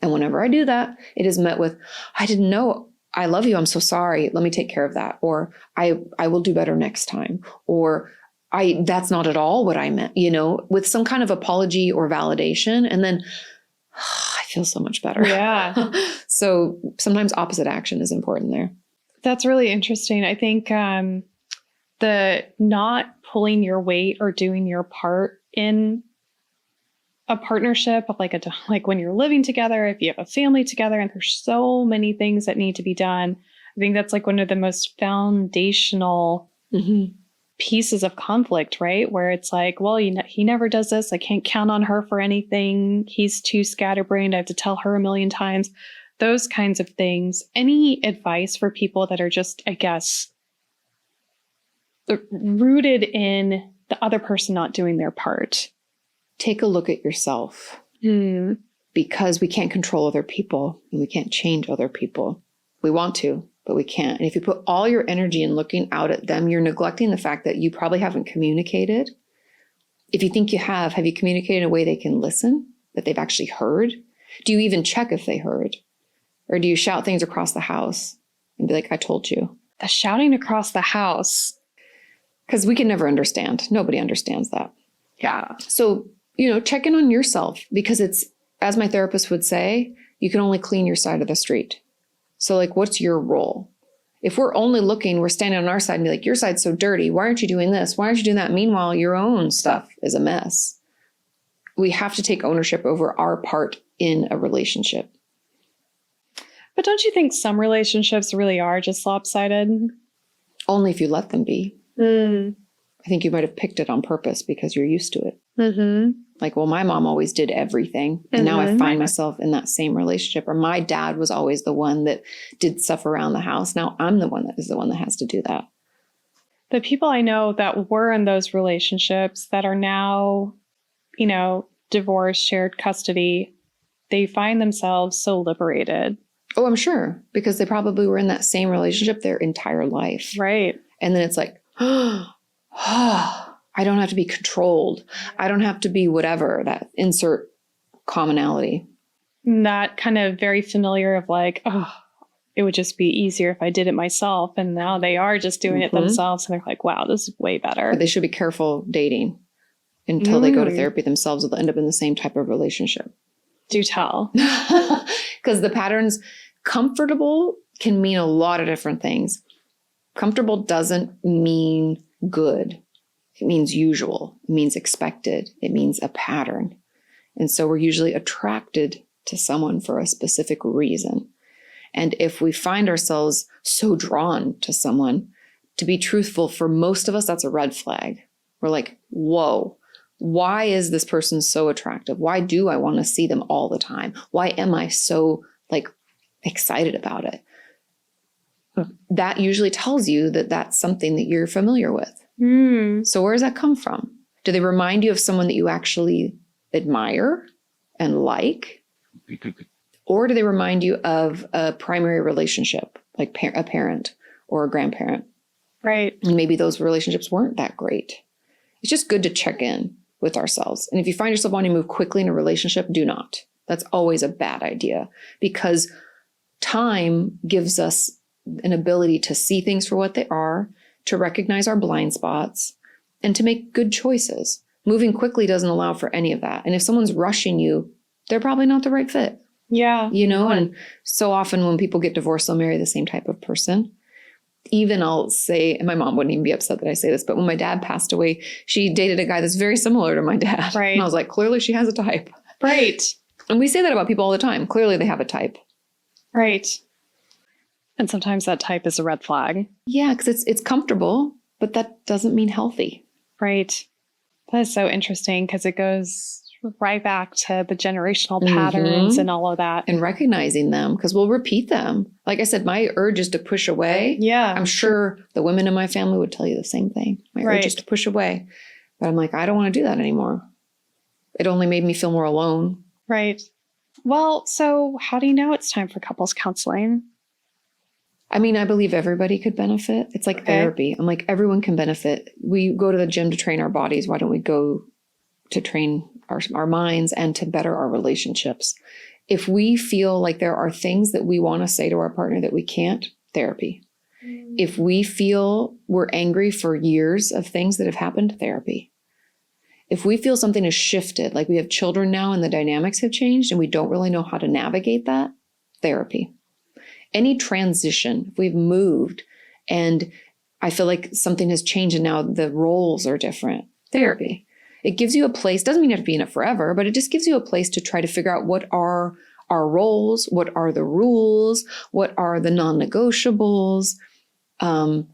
And whenever I do that, it is met with, I didn't know. I love you. I'm so sorry. Let me take care of that. Or I will do better next time. Or that's not at all what I meant, with some kind of apology or validation. And then I feel so much better. Yeah. So sometimes opposite action is important there. That's really interesting. I think the not pulling your weight or doing your part in a partnership of like when you're living together, if you have a family together, and there's so many things that need to be done. I think that's like one of the most foundational pieces of conflict, right? Where it's like, well, he never does this. I can't count on her for anything. He's too scatterbrained. I have to tell her a million times. Those kinds of things. Any advice for people that are just, I guess, rooted in the other person not doing their part? Take a look at yourself, because we can't control other people and we can't change other people. We want to, but we can't. And if you put all your energy in looking out at them, you're neglecting the fact that you probably haven't communicated. If you think you have you communicated in a way they can listen, that they've actually heard? Do you even check if they heard? Or do you shout things across the house and be like, I told you? The shouting across the house. Because we can never understand. Nobody understands that. Yeah. So, check in on yourself, because it's, as my therapist would say, you can only clean your side of the street. So like, what's your role? If we're only looking, we're standing on our side and be like, your side's so dirty. Why aren't you doing this? Why aren't you doing that? Meanwhile, your own stuff is a mess. We have to take ownership over our part in a relationship. But don't you think some relationships really are just lopsided? Only if you let them be. I think you might have picked it on purpose because you're used to it. Like, well, my mom always did everything. And now I find myself in that same relationship. Or my dad was always the one that did stuff around the house. Now I'm the one that has to do that. The people I know that were in those relationships that are now, divorced, shared custody, they find themselves so liberated. Oh, I'm sure. Because they probably were in that same relationship their entire life. Right. And then it's like, I don't have to be controlled. I don't have to be whatever, that insert commonality. That kind of very familiar of like, oh, it would just be easier if I did it myself. And now they are just doing it themselves. And they're like, wow, this is way better. But they should be careful dating until they go to therapy themselves, or they'll end up in the same type of relationship. Do tell. Because the patterns, comfortable can mean a lot of different things. Comfortable doesn't mean good. It means usual. It means expected. It means a pattern. And so we're usually attracted to someone for a specific reason. And if we find ourselves so drawn to someone, to be truthful, for most of us, that's a red flag. We're like, whoa, why is this person so attractive? Why do I want to see them all the time? Why am I so excited about it? that usually tells you that that's something that you're familiar with. So where does that come from? Do they remind you of someone that you actually admire and like? Or do they remind you of a primary relationship, like a parent or a grandparent? Right. And maybe those relationships weren't that great. It's just good to check in with ourselves. And if you find yourself wanting to move quickly in a relationship, do not. That's always a bad idea, because time gives us an ability to see things for what they are, to recognize our blind spots, and to make good choices. Moving quickly doesn't allow for any of that. And if someone's rushing you, they're probably not the right fit. Yeah. And so often when people get divorced, they'll marry the same type of person. Even I'll say, and my mom wouldn't even be upset that I say this, but when my dad passed away, she dated a guy that's very similar to my dad. Right. And I was like, clearly she has a type. Right. And we say that about people all the time. Clearly they have a type. Right. And sometimes that type is a red flag. Yeah, because it's comfortable, but that doesn't mean healthy. Right. That is so interesting, because it goes right back to the generational patterns and all of that. And recognizing them, because we'll repeat them. Like I said, my urge is to push away. Yeah. I'm sure the women in my family would tell you the same thing. My urge is to push away. But I'm like, I don't want to do that anymore. It only made me feel more alone. Right. Well, so how do you know it's time for couples counseling? I mean, I believe everybody could benefit. It's like therapy. I'm like, everyone can benefit. We go to the gym to train our bodies. Why don't we go to train our minds and to better our relationships? If we feel like there are things that we want to say to our partner that we can't, therapy. If we feel we're angry for years of things that have happened, therapy. If we feel something has shifted, like we have children now and the dynamics have changed and we don't really know how to navigate that, therapy. Any transition, if we've moved and I feel like something has changed and now the roles are different, therapy. It gives you a place, doesn't mean you have to be in it forever, but it just gives you a place to try to figure out what are our roles, what are the rules, what are the non-negotiables, and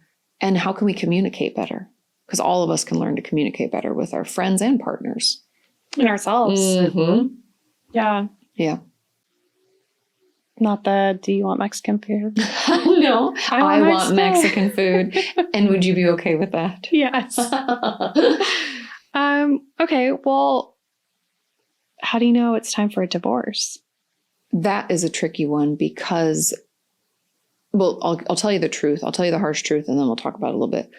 how can we communicate better? Because all of us can learn to communicate better with our friends and partners. And ourselves. Yeah. Yeah. Not the, do you want Mexican food? No, I want Mexican food. And would you be okay with that? Yes. Okay, well, how do you know it's time for a divorce? That is a tricky one because, well, I'll tell you the truth. I'll tell you the harsh truth, and then we'll talk about it a little bit.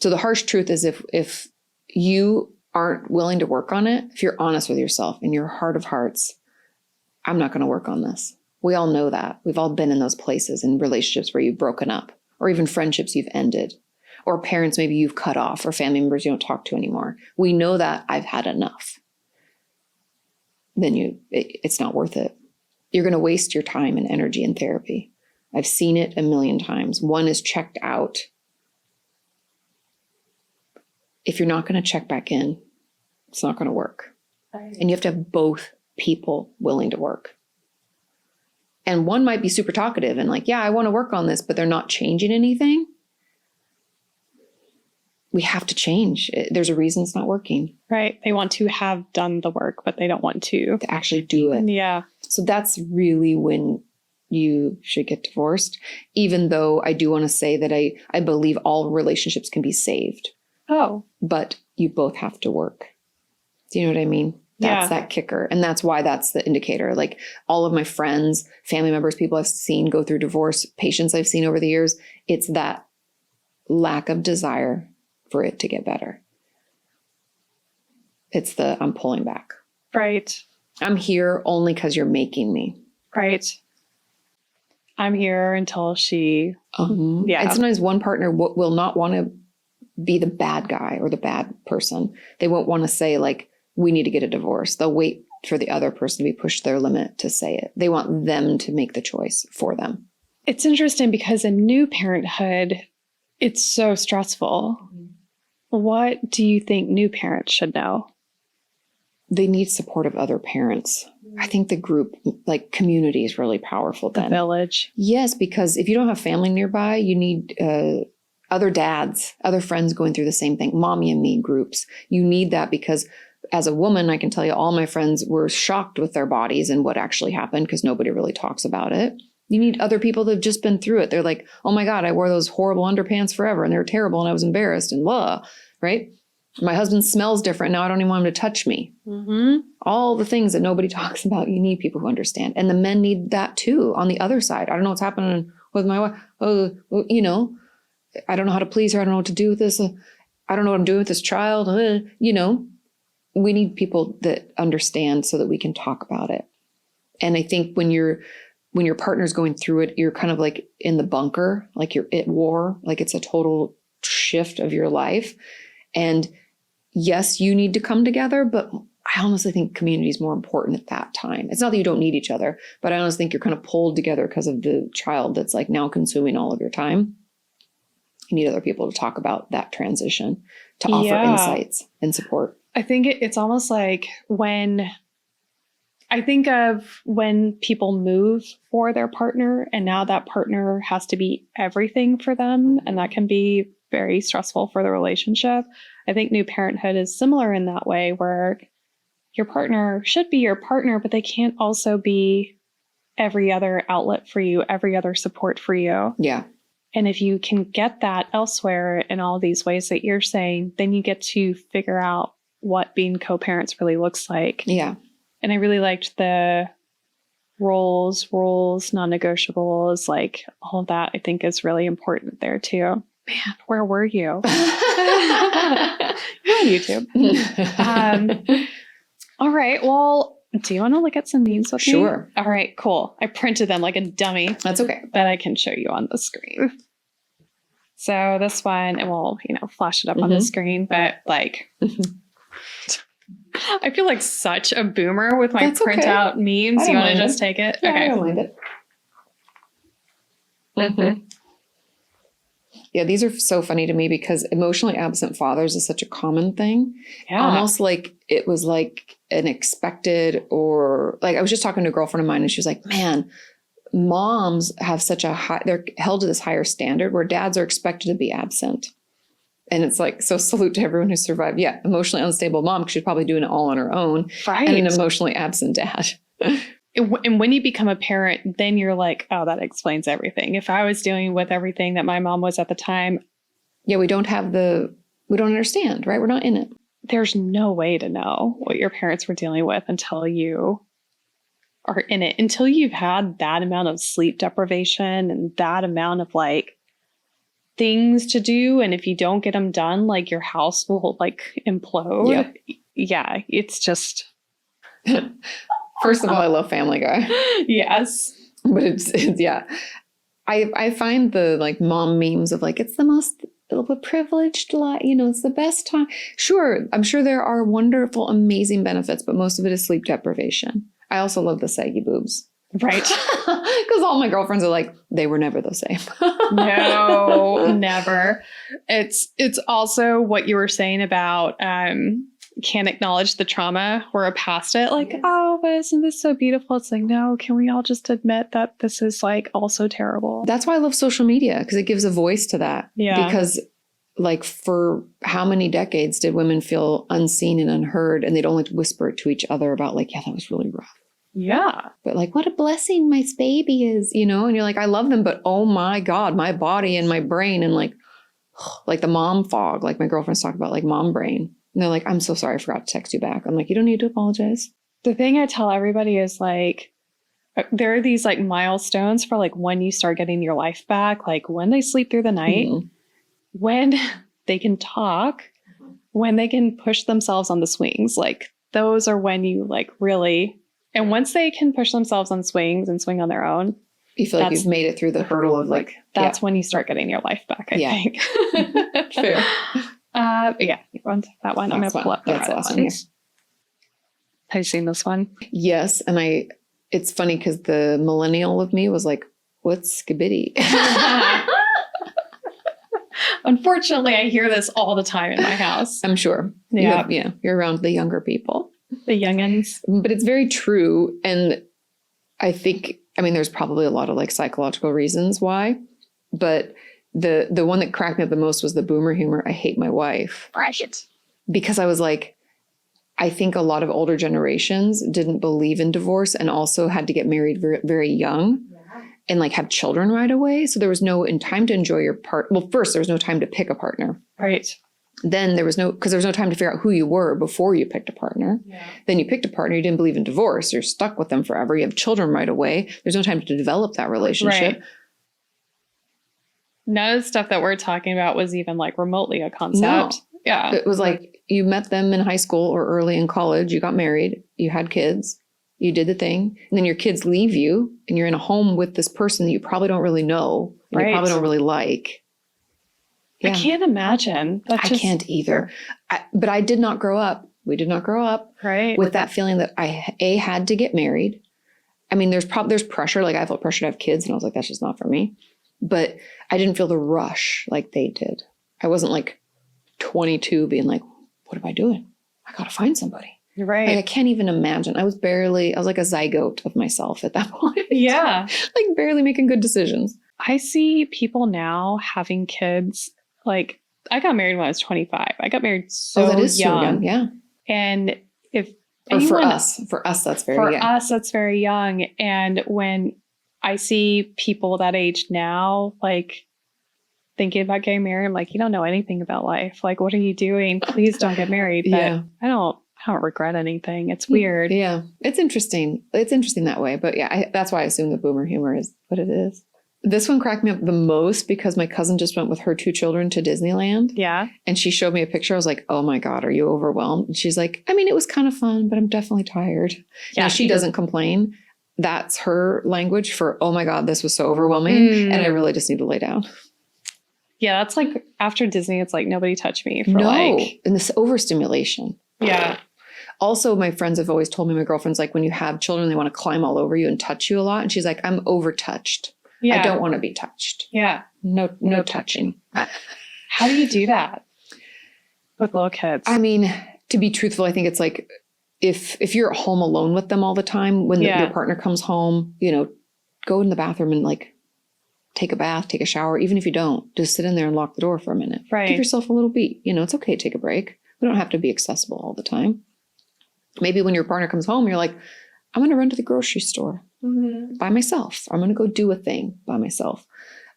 So the harsh truth is if you aren't willing to work on it, if you're honest with yourself in your heart of hearts, I'm not going to work on this. We all know that. We've all been in those places in relationships where you've broken up, or even friendships you've ended, or parents maybe you've cut off, or family members you don't talk to anymore. We know that I've had enough. Then it's not worth it. You're going to waste your time and energy in therapy. I've seen it a million times. One is checked out. If you're not going to check back in, it's not going to work. Right. And you have to have both people willing to work. And one might be super talkative and like, yeah, I want to work on this, but they're not changing anything. We have to change. There's a reason it's not working. Right. They want to have done the work, but they don't want to actually do it. Yeah. So that's really when you should get divorced, even though I do want to say that I believe all relationships can be saved. Oh. But you both have to work. Do you know what I mean? That's that kicker. And that's why that's the indicator. Like all of my friends, family members, people I've seen go through divorce, patients I've seen over the years, it's that lack of desire for it to get better. It's I'm pulling back. Right. I'm here only because you're making me. Right. I'm here until she. Yeah. And sometimes one partner will not want to be the bad guy or the bad person. They won't want to say like, we need to get a divorce. They'll wait for the other person to be pushed to their limit to say it. They want them to make the choice for them. It's interesting because in new parenthood, it's so stressful. Mm-hmm. What do you think new parents should know? They need support of other parents. I think the group, like community, is really powerful then. The village. Yes, because if you don't have family nearby, you need other dads, other friends going through the same thing, mommy and me groups. You need that because as a woman, I can tell you all my friends were shocked with their bodies and what actually happened because nobody really talks about it. You need other people that have just been through it. They're like, oh my God, I wore those horrible underpants forever and they were terrible and I was embarrassed and blah, right? My husband smells different. Now I don't even want him to touch me. Mm-hmm. All the things that nobody talks about. You need people who understand. And the men need that too on the other side. I don't know what's happening with my wife. Oh, you know, I don't know how to please her. I don't know what to do with this. I don't know what I'm doing with this child. You know, we need people that understand so that we can talk about it. And I think when your partner's going through it, you're kind of like in the bunker, like you're at war, like it's a total shift of your life. And yes, you need to come together, but I honestly think community is more important at that time. It's not that you don't need each other, but I honestly think you're kind of pulled together because of the child that's like now consuming all of your time. You need other people to talk about that transition, to offer insights and support. I think it's almost like when I think of when people move for their partner and now that partner has to be everything for them. And that can be very stressful for the relationship. I think new parenthood is similar in that way where your partner should be your partner, but they can't also be every other outlet for you, every other support for you. Yeah. And if you can get that elsewhere in all these ways that you're saying, then you get to figure out what being co-parents really looks like. Yeah. And I really liked the rules, non-negotiables, like all of that I think is really important there too. Man, where were you? You're on YouTube. All right. Well, do you want to look at some memes with me? Sure. All right, cool. I printed them like a dummy. That's okay. That I can show you on the screen. So this one, and we'll, flash it up on the screen, but like, I feel like such a boomer with my printout memes. You want to just take it? Yeah, okay. I don't mind it. Mm-hmm. Yeah, these are so funny to me because emotionally absent fathers is such a common thing. Yeah. Almost like it was like an expected, or like I was just talking to a girlfriend of mine and she was like, man, moms have such a high, they're held to this higher standard where dads are expected to be absent. And it's like, so salute to everyone who survived. Yeah, emotionally unstable mom, because she's probably doing it all on her own. Right. And an emotionally absent dad. And when you become a parent, then you're like, oh, that explains everything. If I was dealing with everything that my mom was at the time. Yeah, we don't understand, right? We're not in it. There's no way to know what your parents were dealing with until you are in it, until you've had that amount of sleep deprivation and that amount of like things to do. And if you don't get them done, like your house will like implode. Yep. Yeah, it's just. First of all, I love Family Guy. Yes. But it's yeah. I find the like mom memes of like, it's the most privileged life, it's the best time. Sure. I'm sure there are wonderful, amazing benefits, but most of it is sleep deprivation. I also love the saggy boobs. Right. Because all my girlfriends are like, they were never the same. No, never. It's also what you were saying about, can't acknowledge the trauma. We're past it. Like, oh, but isn't this so beautiful? It's like, no, can we all just admit that this is like also terrible? That's why I love social media, because it gives a voice to that. Yeah. Because like for how many decades did women feel unseen and unheard, and they'd only whisper it to each other about like, yeah, that was really rough. Yeah. But like, what a blessing my baby is, and you're like, I love them, but oh my God, my body and my brain and like the mom fog, like my girlfriends talk about like mom brain. And they're like, I'm so sorry, I forgot to text you back. I'm like, you don't need to apologize. The thing I tell everybody is like, there are these like milestones for like when you start getting your life back, like when they sleep through the night, when they can talk, when they can push themselves on the swings. Like those are when you like really, and once they can push themselves on swings and swing on their own, you feel like you've made it through the hurdle of like, that's when you start getting your life back, I think. Fair. Yeah, that one. I'm going to pull up the Reddit ones. Have you seen this one? Yes. And it's funny because the millennial with me was like, what's skibidi? Unfortunately, I hear this all the time in my house. I'm sure. Yeah. You're around the younger people. The youngins. But it's very true. And I think, there's probably a lot of like psychological reasons why, but the one that cracked me up the most was the boomer humor. I hate my wife. Right. Because I was like, I think a lot of older generations didn't believe in divorce and also had to get married very, very young. Yeah. and like have children right away. So there was no time to enjoy your Well, first, there was no time to pick a partner. Right. Then there was no time to figure out who you were before you picked a partner. Yeah. Then you picked a partner, you didn't believe in divorce. You're stuck with them forever. You have children right away. There's no time to develop that relationship. Right. None of the stuff that we're talking about was even like remotely a concept. No. Yeah. It was like you met them in high school or early in college. You got married. You had kids. You did the thing. And then your kids leave you and you're in a home with this person that you probably don't really know. And Right. you probably don't really like. I can't imagine. I can't either. But I did not grow up. We did not grow up Right. with that feeling that I had to get married. I mean, there's pressure. Like I felt pressure to have kids and I was like, that's just not for me. But I didn't feel the rush like they did. I wasn't like 22 being like, what am I doing? I got to find somebody. Right. Like I can't even imagine. I was like a zygote of myself at that point. Yeah. Like barely making good decisions. I see people now having kids. Like I got married when I was 25. I got married so that is young. So young. Yeah. And if or anyone, for us, that's very young. For us, that's very young. And when I see people that age now, like thinking about getting married, I'm like, you don't know anything about life. Like, what are you doing? Please don't get married. But Yeah. I don't regret anything. It's weird. Yeah. It's interesting. It's interesting that way. But yeah, that's why I assume the boomer humor is what it is. This one cracked me up the most because my cousin just went with her 2 children to Disneyland. Yeah. And she showed me a picture. I was like, oh my God, are you overwhelmed? And she's like, I mean, it was kind of fun, but I'm definitely tired. Yeah. Now, she doesn't complain. That's her language for, oh my God, this was so overwhelming. And I really just need to lay down. Yeah. That's like after Disney, it's like nobody touched me for and this overstimulation. Yeah. Also, my friends have always told me, my girlfriend's like, when you have children, they want to climb all over you and touch you a lot. And she's like, I'm overtouched. Yeah. I don't want to be touched. Yeah. No touching. How do you do that with little kids? I mean, to be truthful, I think it's like if you're at home alone with them all the time, when your partner comes home, go in the bathroom and like take a bath, take a shower. Even if you don't, just sit in there and lock the door for a minute. Right. Give yourself a little beat. It's okay to take a break. We don't have to be accessible all the time. Maybe when your partner comes home, you're like, I'm going to run to the grocery store by myself. I'm going to go do a thing by myself.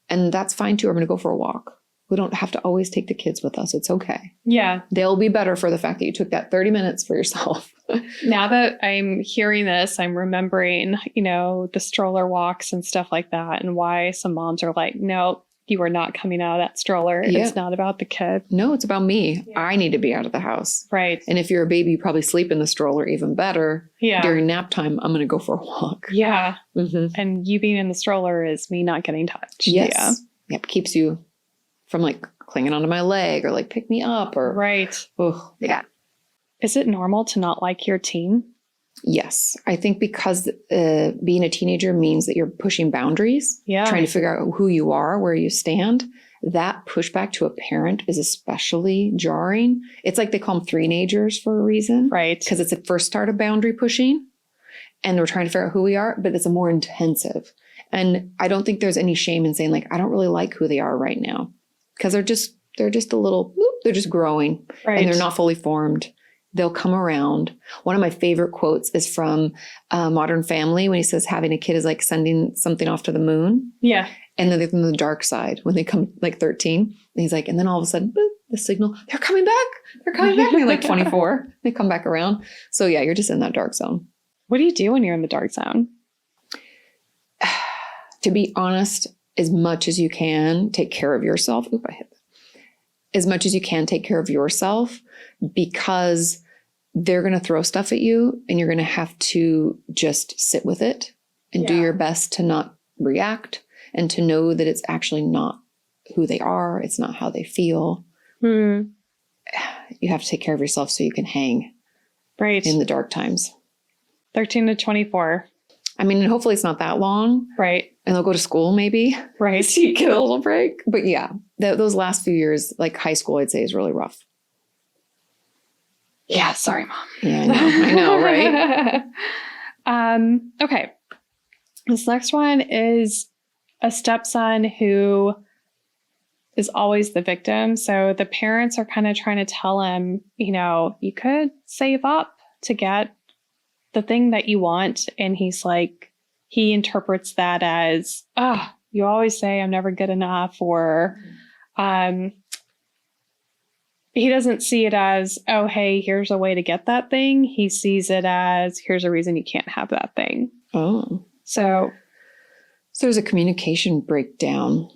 And that's fine too. I'm going to go for a walk. We don't have to always take the kids with us. It's okay. Yeah. They'll be better for the fact that you took that 30 minutes for yourself. Now that I'm hearing this, I'm remembering, the stroller walks and stuff like that and why some moms are like, no, you are not coming out of that stroller. Yeah. It's not about the kid. No, it's about me. Yeah. I need to be out of the house. Right. And if you're a baby, you probably sleep in the stroller even better. Yeah. During nap time, I'm going to go for a walk. Yeah. Mm-hmm. And you being in the stroller is me not getting touched. Yes. Yeah. Yep. Keeps you from like clinging onto my leg or like pick me up or. Right. Oh, yeah. Is it normal to not like your teen? Yes. I think because being a teenager means that you're pushing boundaries, trying to figure out who you are, where you stand. That pushback to a parent is especially jarring. It's like they call them three-nagers for a reason. Right. Because it's a first start of boundary pushing and we're trying to figure out who we are, but it's a more intensive. And I don't think there's any shame in saying like, I don't really like who they are right now. Because they're just a little, they're just growing and they're not fully formed. They'll come around. One of my favorite quotes is from Modern Family when he says having a kid is like sending something off to the moon. Yeah. And then they're from the dark side when they come like 13. And he's like, and then all of a sudden, boop, the signal, they're coming back. They're coming back. They're like 24. They come back around. So yeah, you're just in that dark zone. What do you do when you're in the dark zone? To be honest, as much as you can, take care of yourself. Oop, I hit that. As much as you can, take care of yourself because they're going to throw stuff at you and you're going to have to just sit with it and do your best to not react and to know that it's actually not who they are. It's not how they feel. You have to take care of yourself so you can hang in the dark times. 13 to 24. I mean, and hopefully it's not that long. Right. And they'll go to school maybe. Right. So you get a little break. But yeah, those last few years, like high school, I'd say is really rough. Yeah. Sorry, Mom. Yeah, I know, right? Okay. This next one is a stepson who is always the victim. So the parents are kind of trying to tell him, you could save up to get the thing that you want. And he's like, he interprets that as, you always say I'm never good enough, or he doesn't see it as, oh, hey, here's a way to get that thing. He sees it as, here's a reason you can't have that thing. Oh. So there's a communication breakdown.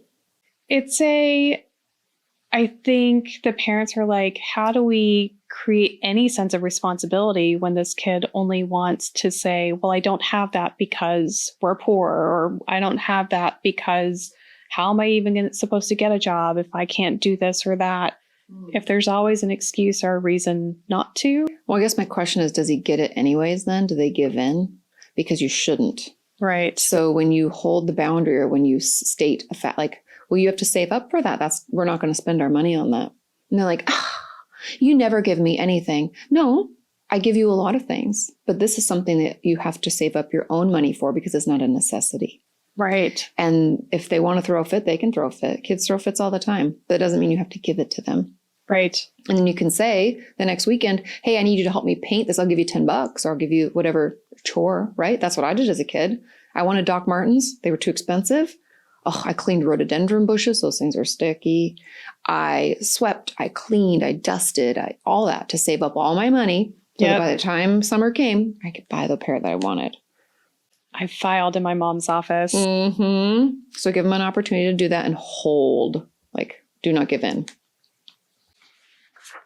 I think the parents are like, how do we create any sense of responsibility when this kid only wants to say, well, I don't have that because we're poor, or I don't have that because how am I even supposed to get a job if I can't do this or that? If there's always an excuse or a reason not to. Well, I guess my question is, does he get it anyways then? Do they give in? Because you shouldn't. Right. So when you hold the boundary, or when you state a fact, like, well, you have to save up for that. We're not going to spend our money on that. And they're like, you never give me anything. No, I give you a lot of things, but this is something that you have to save up your own money for because it's not a necessity. Right. And if they want to throw a fit, they can throw a fit. Kids throw fits all the time, but it doesn't mean you have to give it to them. Right. And then you can say the next weekend, hey, I need you to help me paint this. I'll give you $10 or I'll give you whatever chore, right? That's what I did as a kid. I wanted Doc Martens. They were too expensive. Oh, I cleaned rhododendron bushes. Those things are sticky. I swept, I cleaned, I dusted, all that to save up all my money. So that by the time summer came, I could buy the pair that I wanted. I filed in my mom's office. Mm-hmm. So give them an opportunity to do that and hold. Like, do not give in.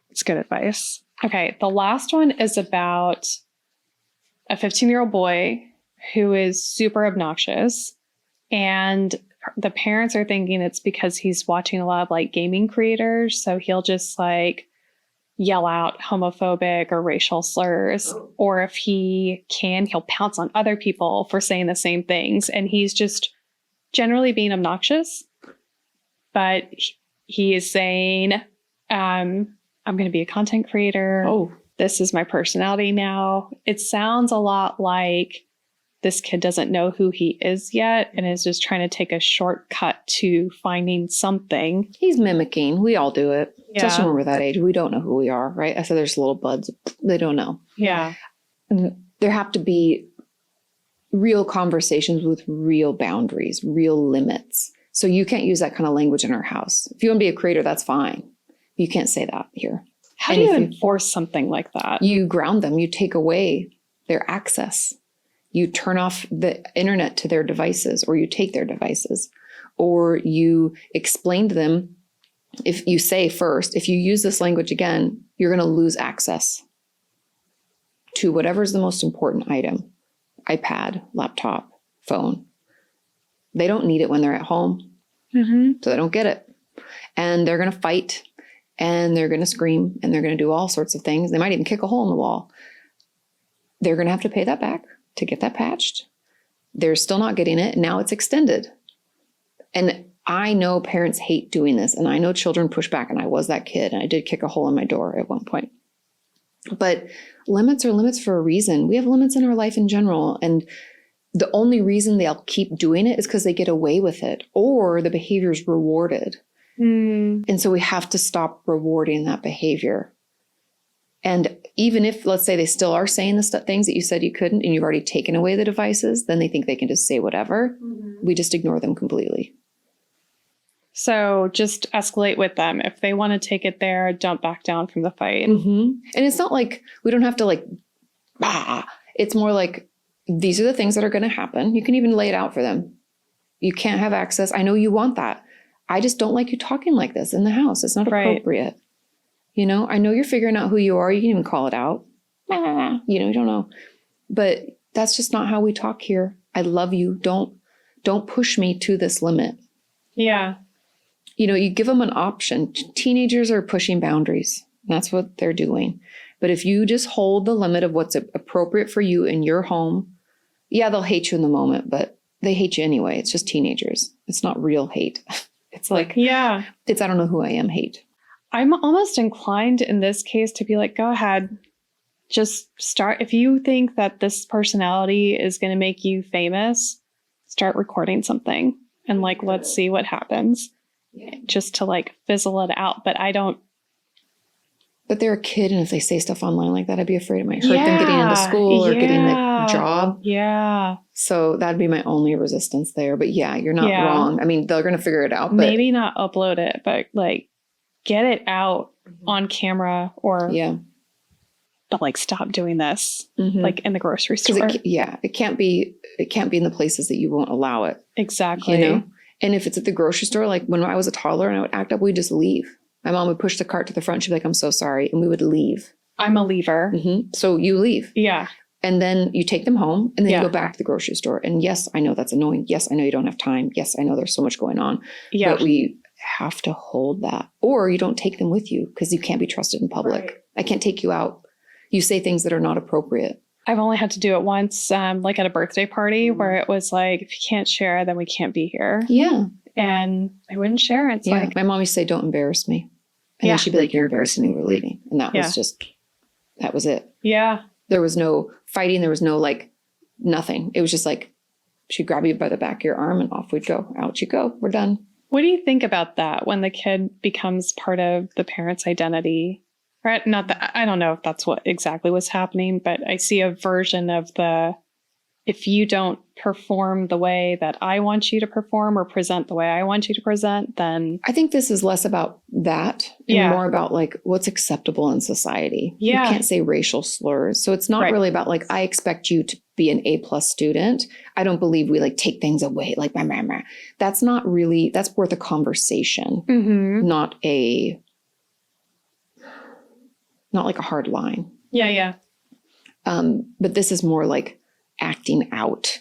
It's good advice. Okay, the last one is about a 15-year-old boy who is super obnoxious, and the parents are thinking it's because he's watching a lot of like gaming creators, so he'll just like yell out homophobic or racial slurs, or if he can, he'll pounce on other people for saying the same things, and he's just generally being obnoxious. But he is saying, I'm going to be a content creator. Oh, this is my personality now. It sounds a lot like this kid doesn't know who he is yet and is just trying to take a shortcut to finding something. He's mimicking. We all do it. Yeah. Especially when we're that age. We don't know who we are, right? I said there's little buds. They don't know. Yeah. There have to be real conversations with real boundaries, real limits. So you can't use that kind of language in our house. If you want to be a creator, that's fine. You can't say that here. How do you enforce something like that? You ground them. You take away their access. You turn off the internet to their devices, or you take their devices, or you explain to them. If you say first, if you use this language again, you're going to lose access to whatever's the most important item: iPad, laptop, phone. They don't need it when they're at home. Mm-hmm. So they don't get it. And they're going to fight, and they're going to scream, and they're going to do all sorts of things. They might even kick a hole in the wall. They're going to have to pay that back to get that patched. They're still not getting it. Now it's extended. And I know parents hate doing this, and I know children push back, and I was that kid, and I did kick a hole in my door at one point. But limits are limits for a reason. We have limits in our life in general, and the only reason they'll keep doing it is because they get away with it, or the behavior is rewarded. And so we have to stop rewarding that behavior. And even if, let's say, they still are saying the things that you said you couldn't, and you've already taken away the devices, then they think they can just say whatever. Mm-hmm. We just ignore them completely. So just escalate with them. If they want to take it there, don't back down from the fight. Mm-hmm. And it's not like we don't have to like, it's more like, these are the things that are going to happen. You can even lay it out for them. You can't have access. I know you want that. I just don't like you talking like this in the house. It's not appropriate. You know, I know you're figuring out who you are. You can even call it out. You know, you don't know. But that's just not how we talk here. I love you. Don't push me to this limit. Yeah. You know, you give them an option. Teenagers are pushing boundaries. That's what they're doing. But if you just hold the limit of what's appropriate for you in your home, yeah, they'll hate you in the moment, but they hate you anyway. It's just teenagers. It's not real hate. It's like, it's I don't know who I am hate. I'm almost inclined in this case to be like, go ahead, just start. If you think that this personality is going to make you famous, start recording something and like, let's see what happens. Just to like fizzle it out. But I don't But they're a kid, and if they say stuff online like that, I'd be afraid it might hurt them getting into school or getting the job. Yeah. So that'd be my only resistance there. But yeah, you're not wrong. I mean, they're going to figure it out. But maybe not upload it, but like get it out on camera or but like stop doing this like in the grocery store. It can't be in the places that you won't allow it. Exactly. You know? And if it's at the grocery store, like when I was a toddler and I would act up, we'd just leave. My mom would push the cart to the front. She'd be like, I'm so sorry. And we would leave. I'm a leaver. So you leave. Yeah. And then you take them home and then you go back to the grocery store. And yes, I know that's annoying. Yes, I know you don't have time. Yes, I know there's so much going on. Yeah. But we have to hold that. Or you don't take them with you because you can't be trusted in public. Right. I can't take you out. You say things that are not appropriate. I've only had to do it once, like at a birthday party where it was like, if you can't share, then we can't be here. Yeah. And I wouldn't share. It's like, my mom used to say, don't embarrass me. And then she'd be like, you're embarrassing me, we're leaving. And that was just, that was it. Yeah. There was no fighting. There was no like nothing. It was just like, she'd grab you by the back of your arm and off we'd go. Out you go. We're done. What do you think about that when the kid becomes part of the parent's identity? Right? Not that, I don't know if that's what exactly was happening, but I see a version of if you don't perform the way that I want you to perform or present the way I want you to present, then... I think this is less about that and more about like what's acceptable in society. Yeah. You can't say racial slurs. So it's not really about like, I expect you to be an A+ student. I don't believe we like take things away. Like, that's not really, that's worth a conversation, not like a hard line. Yeah. But this is more like acting out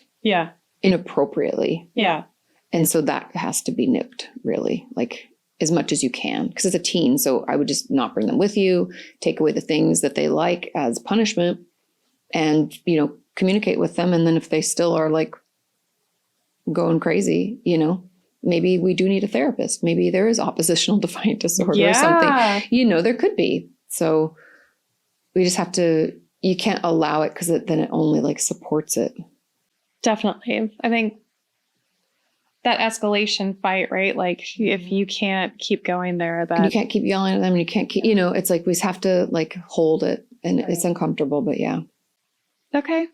inappropriately. Yeah. And so that has to be nipped really, like as much as you can, because it's a teen. So I would just not bring them with you, take away the things that they like as punishment and, communicate with them. And then if they still are like going crazy, maybe we do need a therapist. Maybe there is oppositional defiant disorder or something, there could be. So we just have to, you can't allow it because then it only like supports it. Definitely. I think that escalation fight, right? Like if you can't keep going there, that you can't keep yelling at them and you can't keep, it's like we just have to like hold it and it's uncomfortable, but yeah. Okay.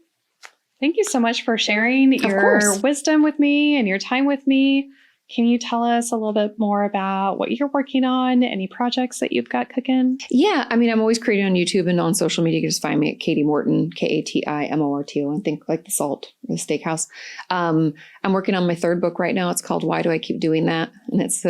Thank you so much for sharing your wisdom with me and your time with me. Can you tell us a little bit more about what you're working on? Any projects that you've got cooking? Yeah. I mean, I'm always creating on YouTube and on social media. You can just find me at Kati Morton, KATIMORTO, think like the salt or the steakhouse. I'm working on my third book right now. It's called Why Do I Keep Doing That? And it's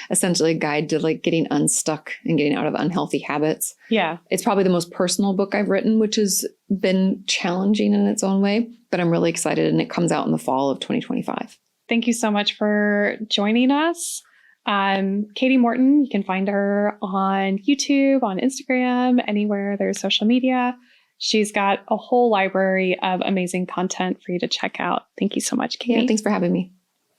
essentially a guide to like getting unstuck and getting out of unhealthy habits. Yeah. It's probably the most personal book I've written, which has been challenging in its own way, but I'm really excited. And it comes out in the fall of 2025. Thank you so much for joining us. Kati Morton, you can find her on YouTube, on Instagram, anywhere there's social media. She's got a whole library of amazing content for you to check out. Thank you so much, Kati. Yeah, thanks for having me.